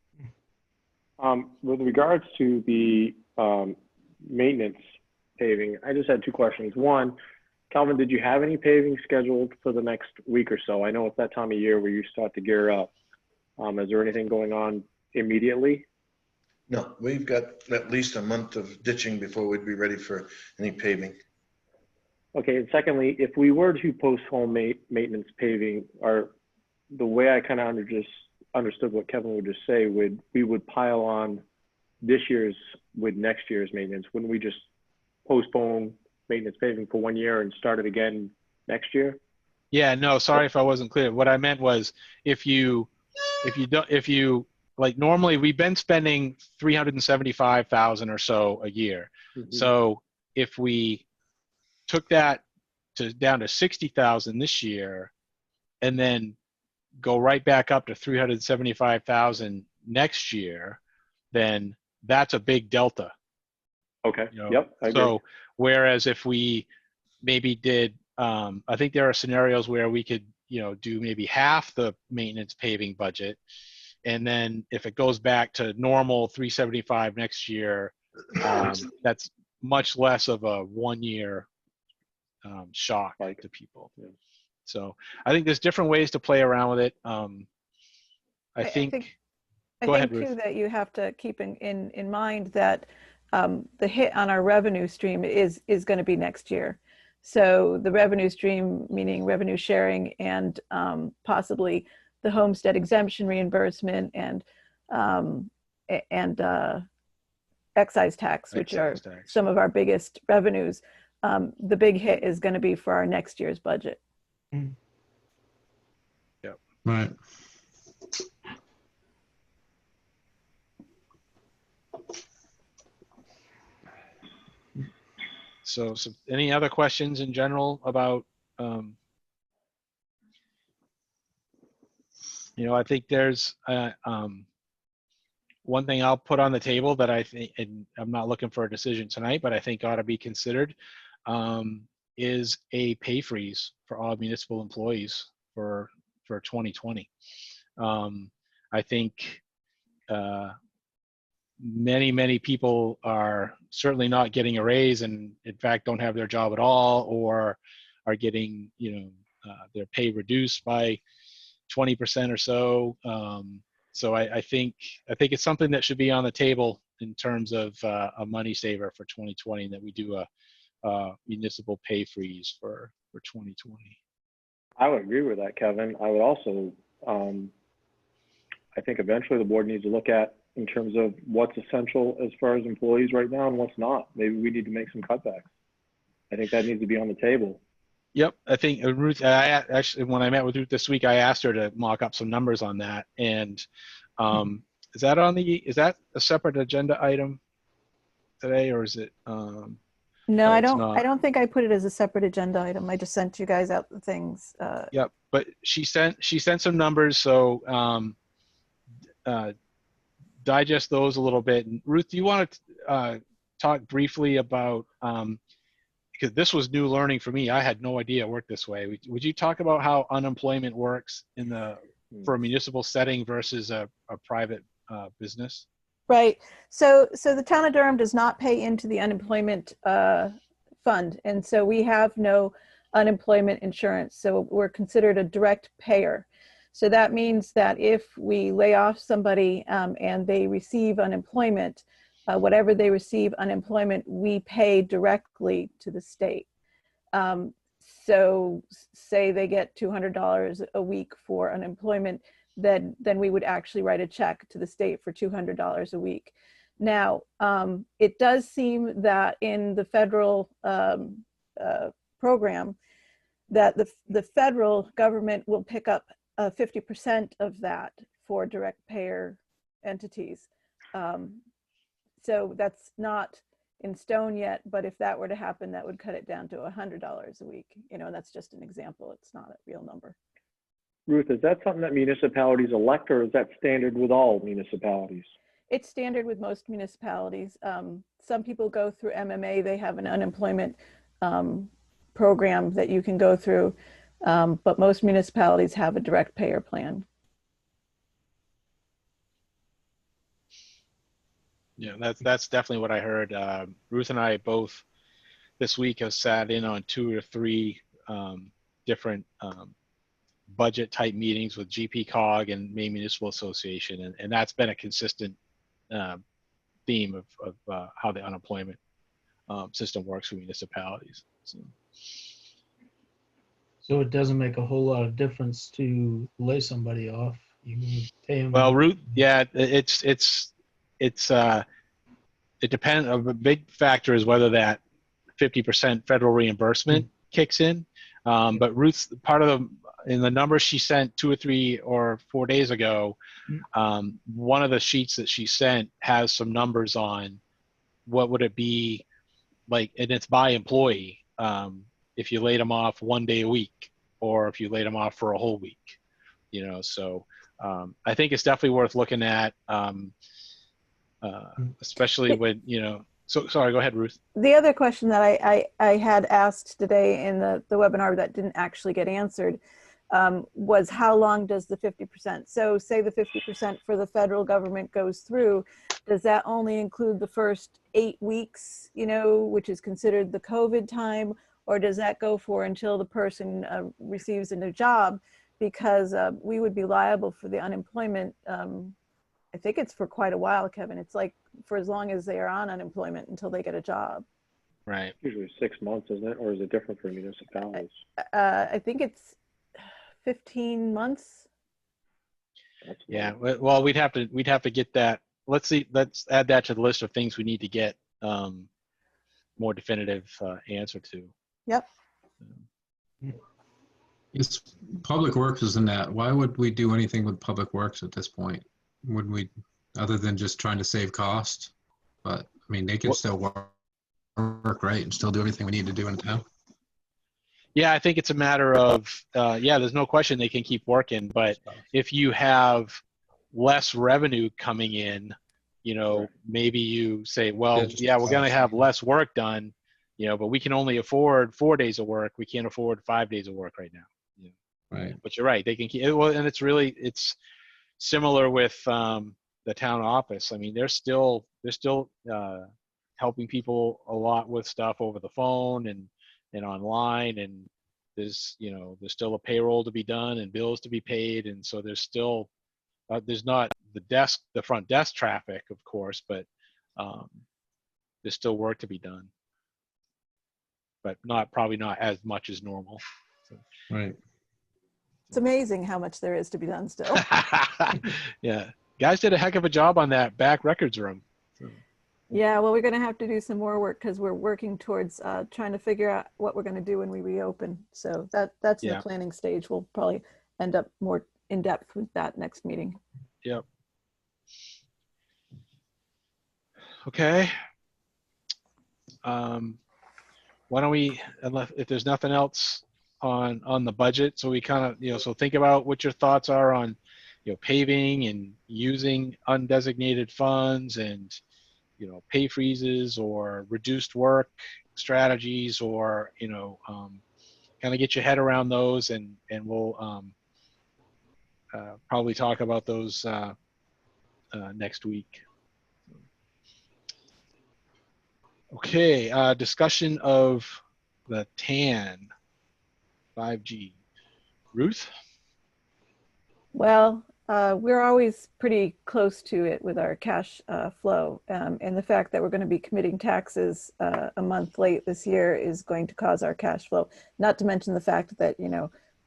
With regards to the maintenance paving, I just had two questions. One, Calvin, did you have any paving scheduled for the next week or so? I know it's that time of year where you start to gear up. Is there anything going on immediately? No, we've got at least a month of ditching before we'd be ready for any paving. Okay, and secondly, if we were to postpone maintenance paving, or the way I kind of understood what Kevin would just say, we would pile on this year's with next year's maintenance. Wouldn't we just postpone maintenance paving for 1 year and start it again next year? Yeah, no, sorry if I wasn't clear. What I meant was if you like, normally we've been spending $375,000 or so a year. Mm-hmm. So if we took that down to 60,000 this year and then go right back up to 375,000 next year, then that's a big delta. Okay. Yep. I agree. So whereas if we maybe did, I think there are scenarios where we could, do maybe half the maintenance paving budget. And then if it goes back to normal 375 next year, that's much less of a 1 year shock to people. Yeah. So I think there's different ways to play around with it. I think too that you have to keep in mind that the hit on our revenue stream is going to be next year. So the revenue stream, meaning revenue sharing and possibly the homestead exemption reimbursement and excise tax, which are some of our biggest revenues. The big hit is going to be for our next year's budget. Yep. Right. So any other questions in general about, I think there's one thing I'll put on the table that I think, and I'm not looking for a decision tonight, but I think ought to be considered. is a pay freeze for all municipal employees for 2020. I think many people are certainly not getting a raise, and in fact don't have their job at all, or are getting their pay reduced by 20% or so. So I think it's something that should be on the table in terms of a money saver for 2020, that we do a municipal pay freeze for 2020. I would agree with that, Kevin. I would also, I think eventually the board needs to look at in terms of what's essential as far as employees right now and what's not. Maybe we need to make some cutbacks. I think that needs to be on the table. Yep, I think Ruth, actually, when I met with Ruth this week, I asked her to mock up some numbers on that. And is that a separate agenda item today, or is it? No, No, I it's don't. not. I don't think I put it as a separate agenda item. I just sent you guys out the things. Yep, but she sent some numbers, so digest those a little bit. And Ruth, do you want to talk briefly about, because this was new learning for me. I had no idea it worked this way. Would you talk about how unemployment works for a municipal setting versus a private business? Right. So the town of Durham does not pay into the unemployment fund, and so we have no unemployment insurance. So we're considered a direct payer. So that means that if we lay off somebody and they receive unemployment, whatever they receive unemployment, we pay directly to the state. So say they get $200 a week for unemployment, then we would actually write a check to the state for $200 a week. Now, it does seem that in the federal program, that the federal government will pick up 50% of that for direct payer entities. So that's not in stone yet, but if that were to happen, that would cut it down to $100 a week. That's just an example. It's not a real number. Ruth, is that something that municipalities elect, or is that standard with all municipalities? It's standard with most municipalities. Some people go through MMA. They have an unemployment program that you can go through. But most municipalities have a direct payer plan. Yeah, that's definitely what I heard. Ruth and I both this week have sat in on 2 or 3 different budget type meetings with GPCOG and Maine Municipal Association, and that's been a consistent theme of how the unemployment system works for municipalities. So it doesn't make a whole lot of difference to lay somebody off. You can pay them. Well, Ruth, yeah, it depends. A big factor is whether that 50% federal reimbursement kicks in. But Ruth's in the numbers she sent 2 or 3 or 4 days ago, one of the sheets that she sent has some numbers on what would it be like, and it's by employee. If you laid them off 1 day a week, or if you laid them off for a whole week, so I think it's definitely worth looking at, especially when, so sorry, go ahead, Ruth. The other question that I had asked today in the webinar that didn't actually get answered was how long does the 50%? So say the 50% for the federal government goes through, does that only include the first 8 weeks, which is considered the COVID time? Or does that go for until the person receives a new job? Because we would be liable for the unemployment. I think it's for quite a while, Kevin. It's like for as long as they are on unemployment until they get a job. Right. Usually 6 months, isn't it? Or is it different for municipalities? I think it's 15 months. Yeah. Well, we'd have to get that. Let's add that to the list of things we need to get more definitive answer to. Yep. It's Public Works is in that. Why would we do anything with Public Works at this point? Would we, other than just trying to save cost? But I mean, they can still work right and still do everything we need to do in town. Yeah, I think it's a matter of, there's no question they can keep working, but if you have less revenue coming in, maybe you say, well, yeah, we're going to have less work done, but we can only afford 4 days of work. We can't afford 5 days of work right now. Right. But you're right. They can keep well, and it's similar with the town office. I mean, they're still helping people a lot with stuff over the phone and online, and there's still a payroll to be done and bills to be paid, and so there's still there's not the front desk traffic, of course, but there's still work to be done, but probably not as much as normal. So. Right. It's amazing how much there is to be done still. Yeah, guys did a heck of a job on that back records room. So. Yeah, well, we're going to have to do some more work because we're working towards trying to figure out what we're going to do when we reopen. So that's in the planning stage. We'll probably end up more in depth with that next meeting. Yep. Okay. Why don't we, if there's nothing else on the budget, so we kind of, so think about what your thoughts are on, paving and using undesignated funds and, pay freezes or reduced work strategies, or, kind of get your head around those, and we'll probably talk about those next week. Okay, discussion of the TAN 5G. Ruth? Well, we're always pretty close to it with our cash flow. And the fact that we're going to be committing taxes a month late this year is going to cause our cash flow, not to mention the fact that,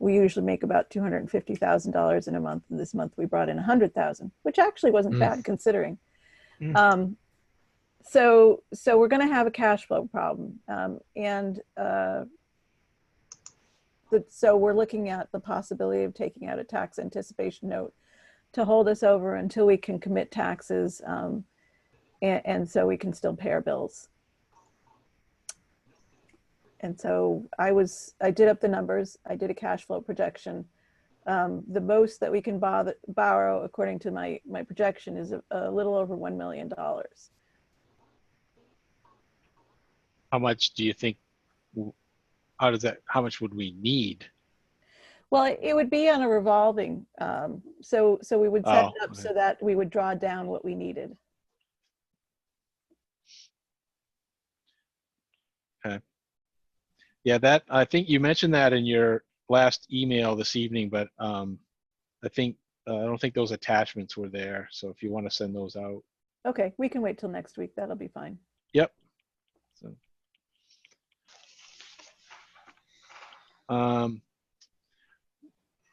we usually make about $250,000 in a month. And this month we brought in 100,000, which actually wasn't bad considering. So we're going to have a cash flow problem. So we're looking at the possibility of taking out a tax anticipation note to hold us over until we can commit taxes, and so we can still pay our bills. And so I did up the numbers. I did a cash flow projection. The most that we can borrow, according to my projection, is a little over $1 million. How much do you think? How much would we need? Well, it would be on a revolving. So we would set it up okay. so that we would draw down what we needed. Okay. Yeah, I think you mentioned that in your last email this evening, but I don't think those attachments were there. So if you want to send those out. Okay, we can wait till next week. That'll be fine. Yep.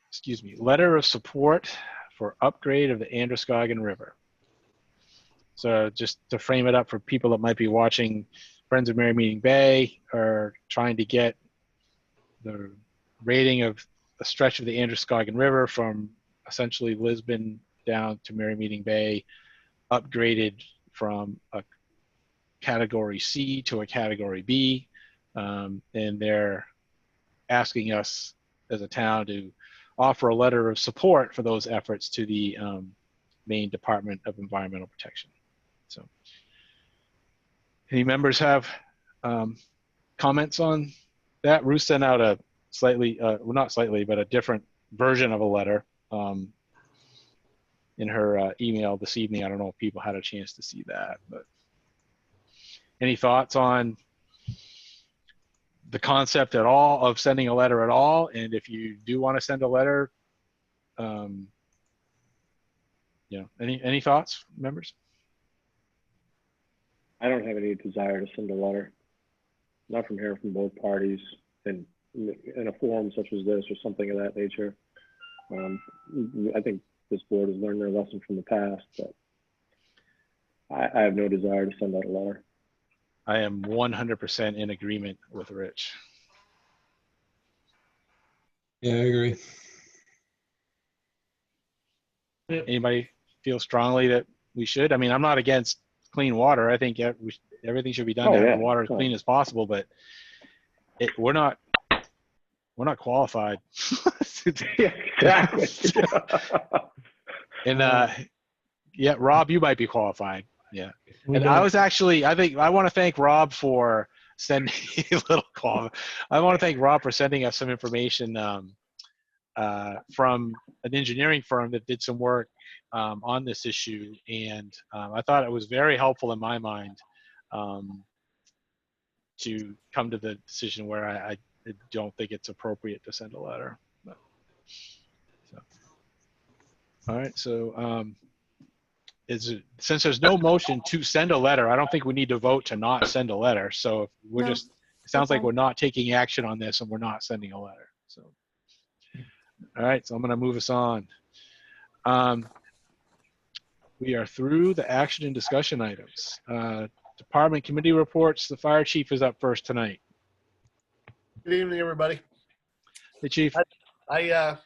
Excuse me, letter of support for upgrade of the Androscoggin River. So just to frame it up for people that might be watching, Friends of Merrymeeting Bay are trying to get the rating of a stretch of the Androscoggin River from essentially Lisbon down to Merrymeeting Bay upgraded from a category C to a category B, and they're asking us as a town to offer a letter of support for those efforts to the Maine Department of Environmental Protection. So, any members have comments on that? Ruth sent out a slightly, well, not slightly, but a different version of a letter in her email this evening. I don't know if people had a chance to see that, but any thoughts on the concept at all of sending a letter at all? And if you do want to send a letter, any thoughts, members? I don't have any desire to send a letter, not from here, from both parties, and in a forum such as this or something of that nature. I think this board has learned their lesson from the past, but I have no desire to send out a letter. I am 100% in agreement with Rich. Yeah, I agree. Anybody feel strongly that we should? I mean, I'm not against clean water. I think everything should be done to have the water as clean as possible, but we're not qualified. Yeah, exactly. And yeah, Rob, you might be qualified. Yeah. And I was actually, I want to thank Rob for sending a little call. I want to thank Rob for sending us some information from an engineering firm that did some work on this issue, and I thought it was very helpful in my mind to come to the decision where I don't think it's appropriate to send a letter. But, so. All right, so since there's no motion to send a letter, I don't think we need to vote to not send a letter. So if we're No, just, it sounds like fine. we're not taking action on this and we're not sending a letter. So, all right, so I'm going to move us on. We are through the action and discussion items. Department committee reports. The fire chief is up first tonight. Good evening, everybody. Hey, chief. I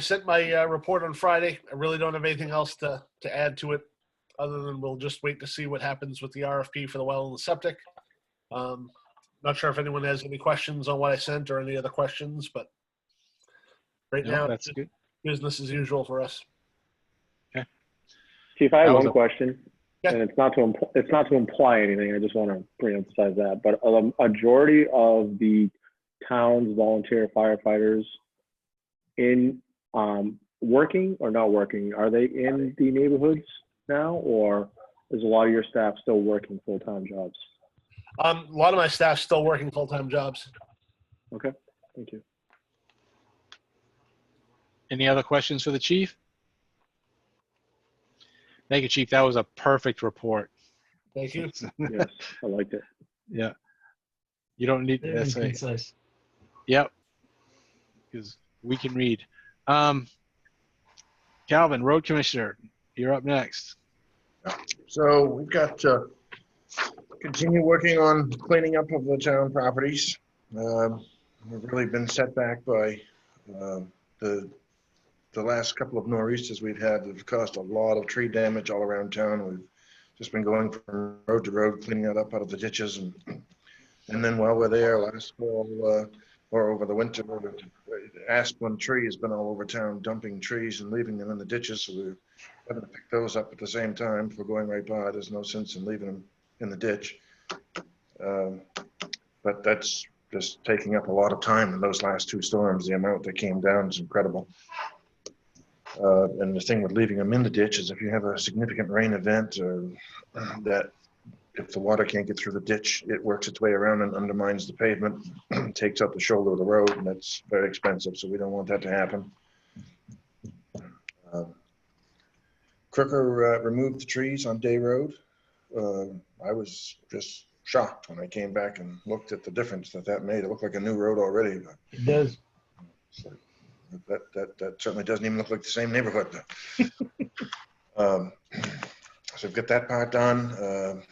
sent my report on Friday. I really don't have anything else to add to it, other than we'll just wait to see what happens with the RFP for the well and the septic. Not sure if anyone has any questions on what I sent or any other questions, but right No, now that's it's good. business as usual for us. Chief, I That have was one a- question, Yeah. and it's not to imply anything. I just want to pre-emphasize that. But a majority of the town's volunteer firefighters in working or not working, are they in the neighborhoods now, or is a lot of your staff still working full-time jobs? A lot of my staff's still working full-time jobs. Okay, thank you. Any other questions for the chief? Thank you, chief. That was a perfect report. Thank you. Yes, I liked it. Yeah. You don't need, Very that's right. concise. Yep. Because we can read. Calvin, road commissioner, you're up next. So we've got to continue working on cleaning up of the town properties. We've really been set back by the last couple of nor'easters we've had that have caused a lot of tree damage all around town. We've just been going from road to road, cleaning that up out of the ditches. And then while we're there, last fall or over the winter, aspen tree has been all over town, dumping trees and leaving them in the ditches. So we're having to pick those up at the same time. If we're going right by, there's no sense in leaving them in the ditch. But that's just taking up a lot of time in those last two storms. The amount that came down is incredible. And the thing with leaving them in the ditch is if you have a significant rain event that if the water can't get through the ditch, it works its way around and undermines the pavement, takes up the shoulder of the road, and that's very expensive. So we don't want that to happen. Crooker removed the trees on Day Road. I was just shocked when I came back and looked at the difference that made. It looked like a new road already. But It does. so that certainly doesn't even look like the same neighborhood. So we've got that part done.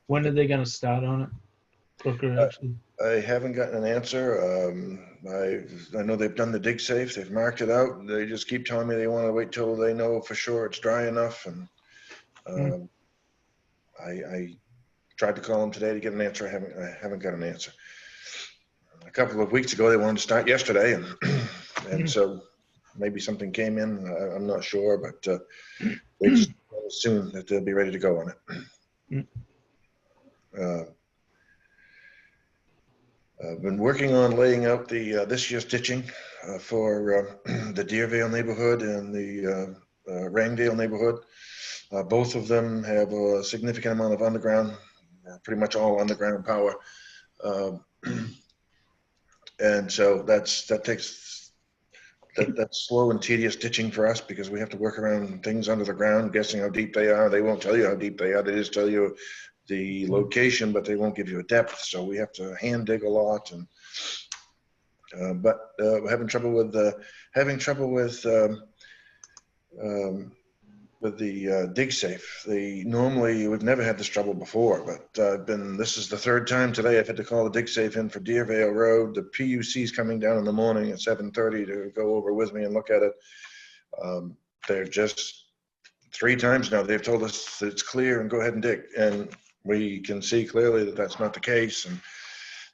When are they gonna start on it? Crooker, actually. I haven't gotten an answer. I know they've done the dig safe. They've marked it out. They just keep telling me they want to wait till they know for sure it's dry enough. And I tried to call them today to get an answer. I haven't got an answer. A couple of weeks ago, they wanted to start yesterday, and so maybe something came in. I'm not sure, but they just assume that they'll be ready to go on it. I've been working on laying out the this year's ditching for the Deervale neighborhood and the Rangdale neighborhood. Both of them have a significant amount of underground, pretty much all underground power. And so that's slow and tedious ditching for us because we have to work around things under the ground, guessing how deep they are. They won't tell you how deep they are. They just tell you the location, but they won't give you a depth. So we have to hand dig a lot. And but we're having trouble with the dig safe. Normally we've never had this trouble before, but this is the third time today I've had to call the dig safe in for Deervale Road. The PUC's coming down in the morning at 7:30 to go over with me and look at it. They're just 3 times now they've told us that it's clear and go ahead and dig, and we can see clearly that that's not the case. And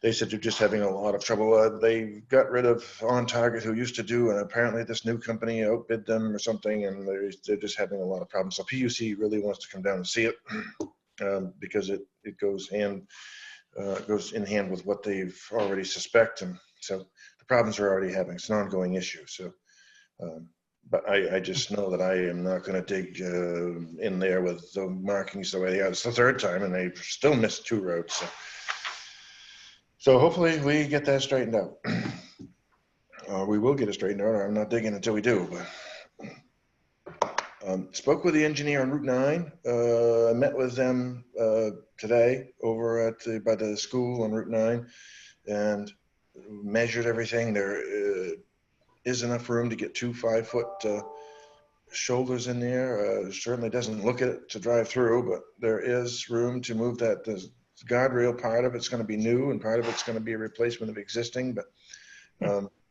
they said they're just having a lot of trouble. They got rid of On Target, who used to do, and apparently this new company outbid them or something, and they're just having a lot of problems. So PUC really wants to come down and see it. because it goes in hand with what they've already suspect, and so the problems they're already having. It's an ongoing issue. So, but I just know that I am not going to dig in there with the markings the way they are. It's the third time, and they've still missed 2 roads. So hopefully we get that straightened out. We will get it straightened out. I'm not digging until we do. But spoke with the engineer on Route 9. I met with them today over at by the school on Route 9, and measured everything. There is enough room to get 2 5-foot shoulders in there. Certainly doesn't look at it to drive through, but there is room to move that. The guardrail, part of it's going to be new, and part of it's going to be a replacement of existing. But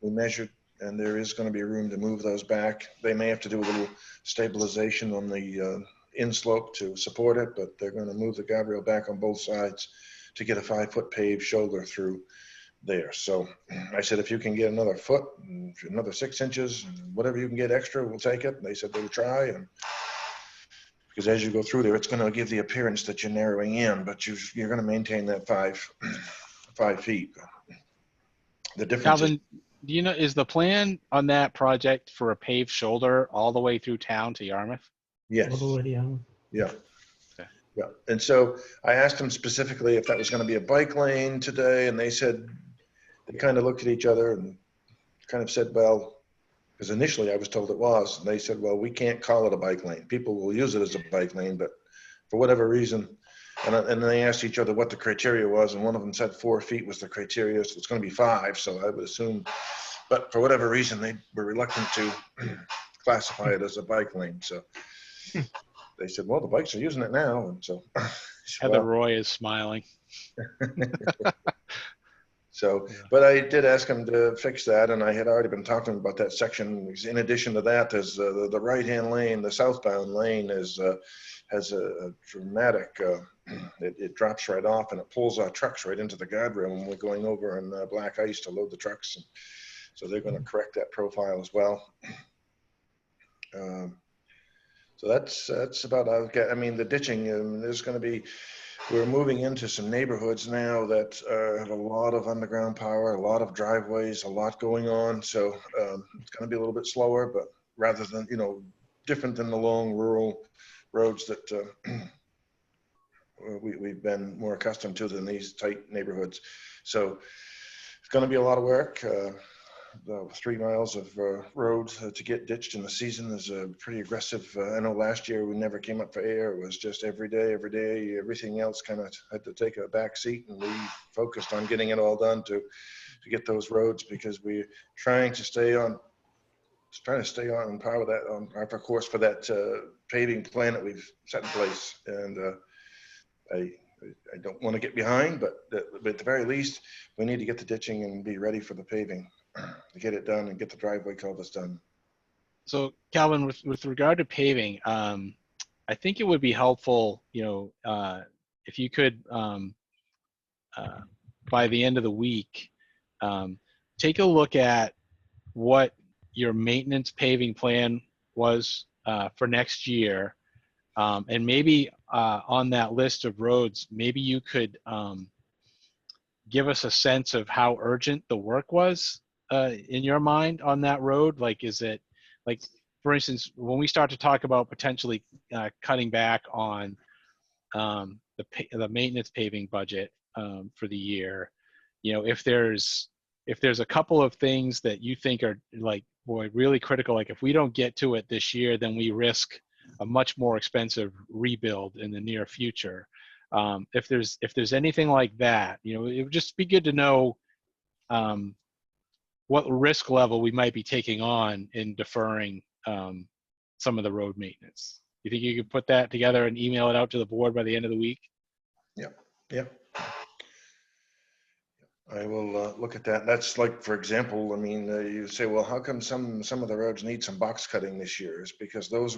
we measured, and there is going to be room to move those back. They may have to do a little stabilization on the inslope to support it, but they're going to move the guardrail back on both sides to get a 5-foot paved shoulder through there. So I said, if you can get another foot, another 6 inches, whatever you can get extra, we'll take it. And they said they would try. And because as you go through there, it's going to give the appearance that you're narrowing in, but you're going to maintain that 5 feet. The difference. Calvin, do you know, is the plan on that project for a paved shoulder all the way through town to Yarmouth? Yes. All the way down. Yeah. Okay. Yeah. And so I asked them specifically if that was going to be a bike lane today, and they said, they kind of looked at each other and kind of said, well, because initially I was told it was, and they said, well, we can't call it a bike lane. People will use it as a bike lane, but for whatever reason, and they asked each other what the criteria was, and one of them said 4 feet was the criteria, so it's going to be 5, so I would assume, but for whatever reason, they were reluctant to classify it as a bike lane, so they said, well, the bikes are using it now, and so. Heather Roy is smiling. So, but I did ask him to fix that, and I had already been talking about that section. In addition to that, there's the right-hand lane, the southbound lane has a dramatic, it drops right off, and it pulls our trucks right into the guardrail when we're going over on black ice to load the trucks. And so they're going to correct that profile as well. So that's about, I mean, the ditching, there's going to be, we're moving into some neighborhoods now that have a lot of underground power, a lot of driveways, a lot going on. So it's going to be a little bit slower, but rather than, different than the long rural roads that we've been more accustomed to than these tight neighborhoods. So it's going to be a lot of work. 3 miles of road to get ditched in the season is pretty aggressive. I know last year we never came up for air. It was just every day. Everything else kind of had to take a back seat, and we focused on getting it all done to get those roads, because we're trying to stay on par with that, on our course for that paving plan that we've set in place. And I don't want to get behind, but at the very least, we need to get the ditching and be ready for the paving to get it done and get the driveway culverts done. So Calvin, with regard to paving, I think it would be helpful, if you could, by the end of the week, take a look at what your maintenance paving plan was for next year. And maybe on that list of roads, maybe you could give us a sense of how urgent the work was in your mind on that road. Like, is it, like, for instance, when we start to talk about potentially cutting back on the maintenance paving budget for the year, if there's a couple of things that you think are, like, boy, really critical, like if we don't get to it this year, then we risk a much more expensive rebuild in the near future. If there's anything like that, it would just be good to know what risk level we might be taking on in deferring some of the road maintenance. You think you could put that together and email it out to the board by the end of the week? Yeah. I will look at that. That's like, for example, I mean, you say, well, how come some of the roads need some box cutting this year? It's because those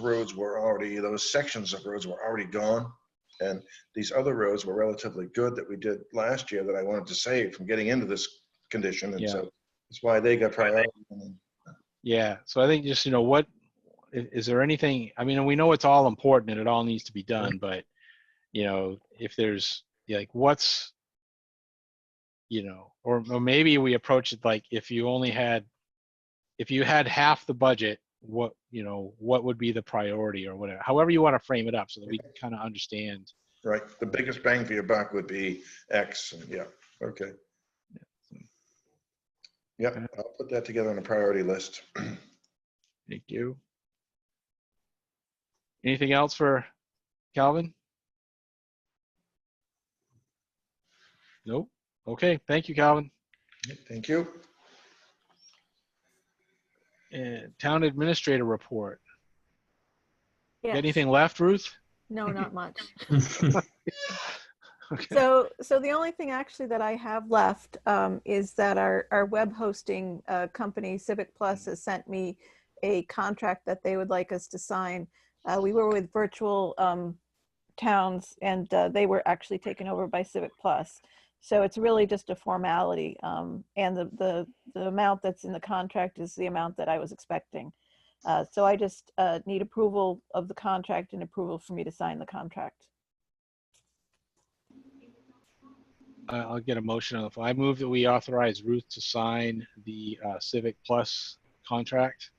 sections of roads were already gone. And these other roads were relatively good that we did last year that I wanted to save from getting into this condition. And so that's why they got priority. Yeah. So I think just, what, is there anything, I mean, we know it's all important and it all needs to be done, but, if there's like what's, or maybe we approach it like if you had half the budget, what would be the priority or whatever, however you want to frame it up so that we can kind of understand. Right. The biggest bang for your buck would be X. Yeah. Okay. Yep. I'll put that together on a priority list. Thank you. Anything else for Calvin? Nope. Okay. Thank you, Calvin. Thank you. And town administrator report. Got Yes. anything left, Ruth? No, not much. Okay. So the only thing actually that I have left is that our web hosting company, Civic Plus, has sent me a contract that they would like us to sign. We were with Virtual Towns, and they were actually taken over by Civic Plus. So it's really just a formality, and the amount that's in the contract is the amount that I was expecting. So I just need approval of the contract and approval for me to sign the contract. I'll get a motion on the phone. I move that we authorize Ruth to sign the Civic Plus contract.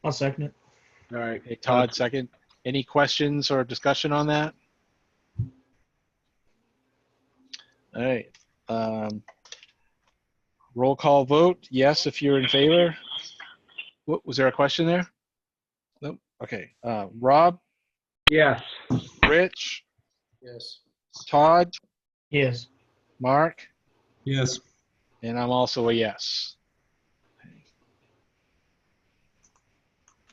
I'll second it. All right. Hey, Todd, second. Any questions or discussion on that? All right. Roll call vote. Yes, if you're in favor. What, was there a question there? Nope. Okay. Rob, Yes. Rich, Yes. Todd, Yes. Mark, Yes. and I'm also a yes.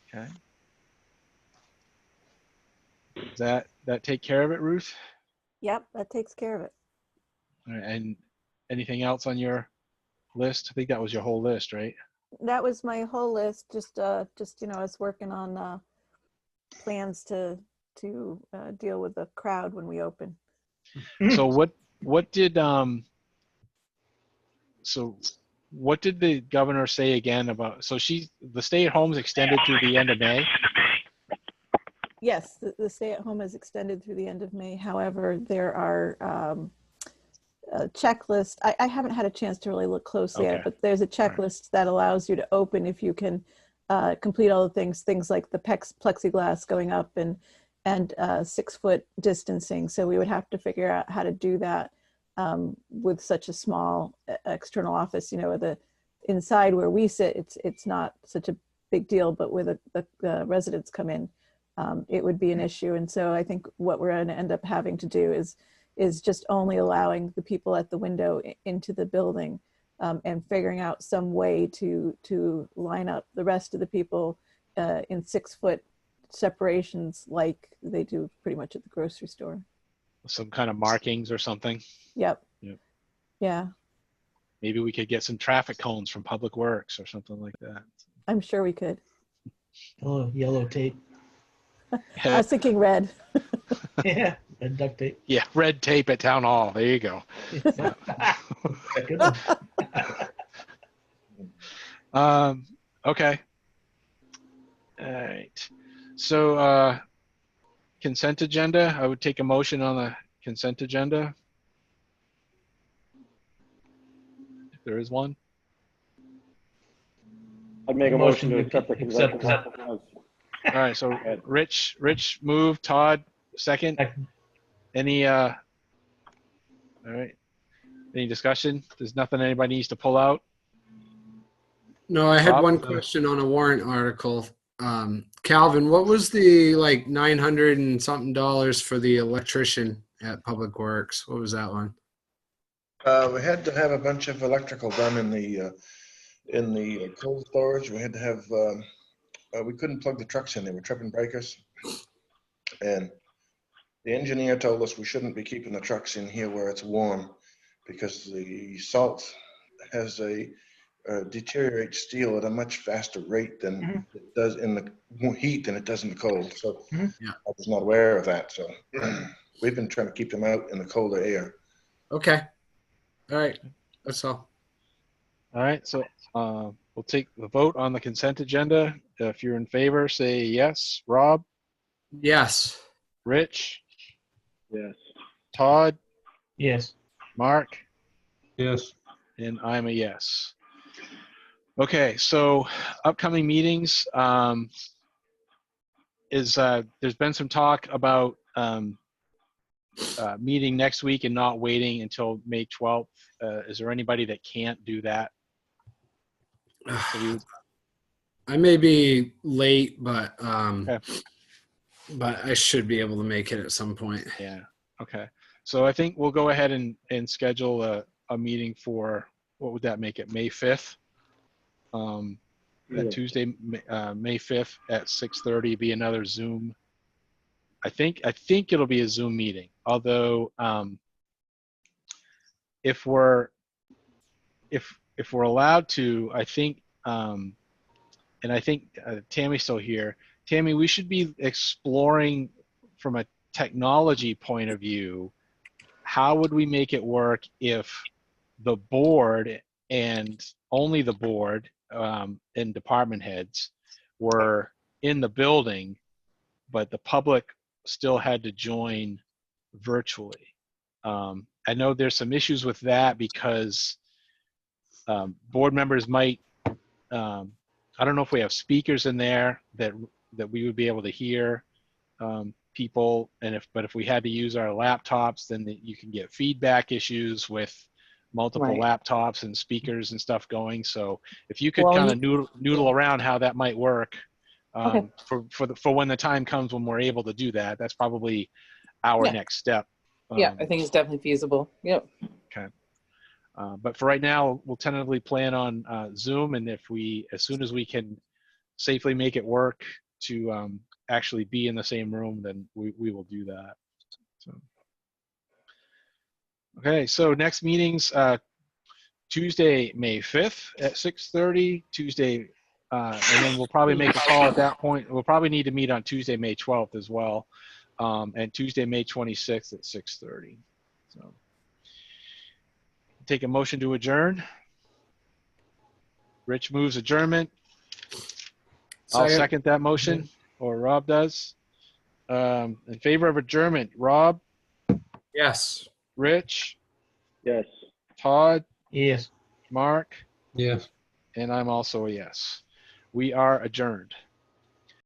Okay. Does that take care of it, Ruth? Yep, that takes care of it. All right, and anything else on your list? I think that was your whole list, right? That was my whole list. Just I was working on plans to deal with the crowd when we open. So what did the governor say again about, so the stay at home is extended through the end of May? Yes, the stay at home is extended through the end of May. However, there are a checklist. I haven't had a chance to really look closely at it, but there's a checklist that allows you to open if you can complete all the things like the plexiglass going up and 6 foot distancing. So we would have to figure out how to do that with such a small external office. The inside where we sit, it's not such a big deal, but where the residents come in, it would be an issue. And so I think what we're going to end up having to do is just only allowing the people at the window into the building, and figuring out some way to line up the rest of the people in 6 foot separations like they do pretty much at the grocery store. Some kind of markings or something. Yep. Yep. Yeah. Maybe we could get some traffic cones from Public Works or something like that. I'm sure we could. Oh, yellow tape. I was thinking red. Yeah, and duct tape. Yeah, red tape at Town Hall. There you go. Good one. Okay. All right. So consent agenda, I would take a motion on the consent agenda. If there is one. I'd make a motion to Motion accept the to consent accept. agenda. All right, so Rich moved, Todd second. Second. Any all right. Any discussion? There's nothing anybody needs to pull out. No, I had Bob? one question on a warrant article. Calvin, what was the like $900 and something for the electrician at Public Works? What was that one? We had to have a bunch of electrical done in the cold storage. We had to have, we couldn't plug the trucks in. They were tripping breakers. And the engineer told us we shouldn't be keeping the trucks in here where it's warm because the salt has deteriorates steel at a much faster rate than it does in the heat than it does in the cold. So Yeah. I was not aware of that. So we've been trying to keep them out in the colder air. Okay. All right. That's all. All right, so we'll take the vote on the consent agenda. If you're in favor, say yes. Rob, Yes. Rich, Yes. Todd, Yes. Mark, Yes. and I'm a yes. Okay, so upcoming meetings there's been some talk about meeting next week and not waiting until May 12th. Is there anybody that can't do that? So we would, I may be late, but Okay. but I should be able to make it at some point. yeah, okay. So I think we'll go ahead and schedule a meeting for, what would that make it, May 5th? Yeah. Tuesday, May 5th at 6:30, be another Zoom. I think it'll be a Zoom meeting. Although, if we're allowed to, I think, and I think Tammy's still here. Tammy, we should be exploring from a technology point of view, how would we make it work if the board and only the board and department heads were in the building, but the public still had to join virtually. I know there's some issues with that because board members might, I don't know if we have speakers in there that we would be able to hear people, and but if we had to use our laptops, then you can get feedback issues with multiple laptops and speakers and stuff going. So if you could Well, kind of noodle around how that might work Okay. for when the time comes when we're able to do that, that's probably our Yeah. next step. Yeah, I think it's definitely feasible. Yep. Okay. But for right now, we'll tentatively plan on Zoom, and as soon as we can safely make it work to actually be in the same room, then we will do that. So. Okay, so next meeting's Tuesday, May 5th at 6:30. Tuesday, and then we'll probably make a call at that point. We'll probably need to meet on Tuesday, May 12th as well, and Tuesday, May 26th at 6:30. So. Take a motion to adjourn. Rich moves adjournment. I'll second that motion, or Rob does. In favor of adjournment, Rob, Yes. Rich, Yes. Todd, Yes. Mark, Yes. and I'm also a yes. We are adjourned.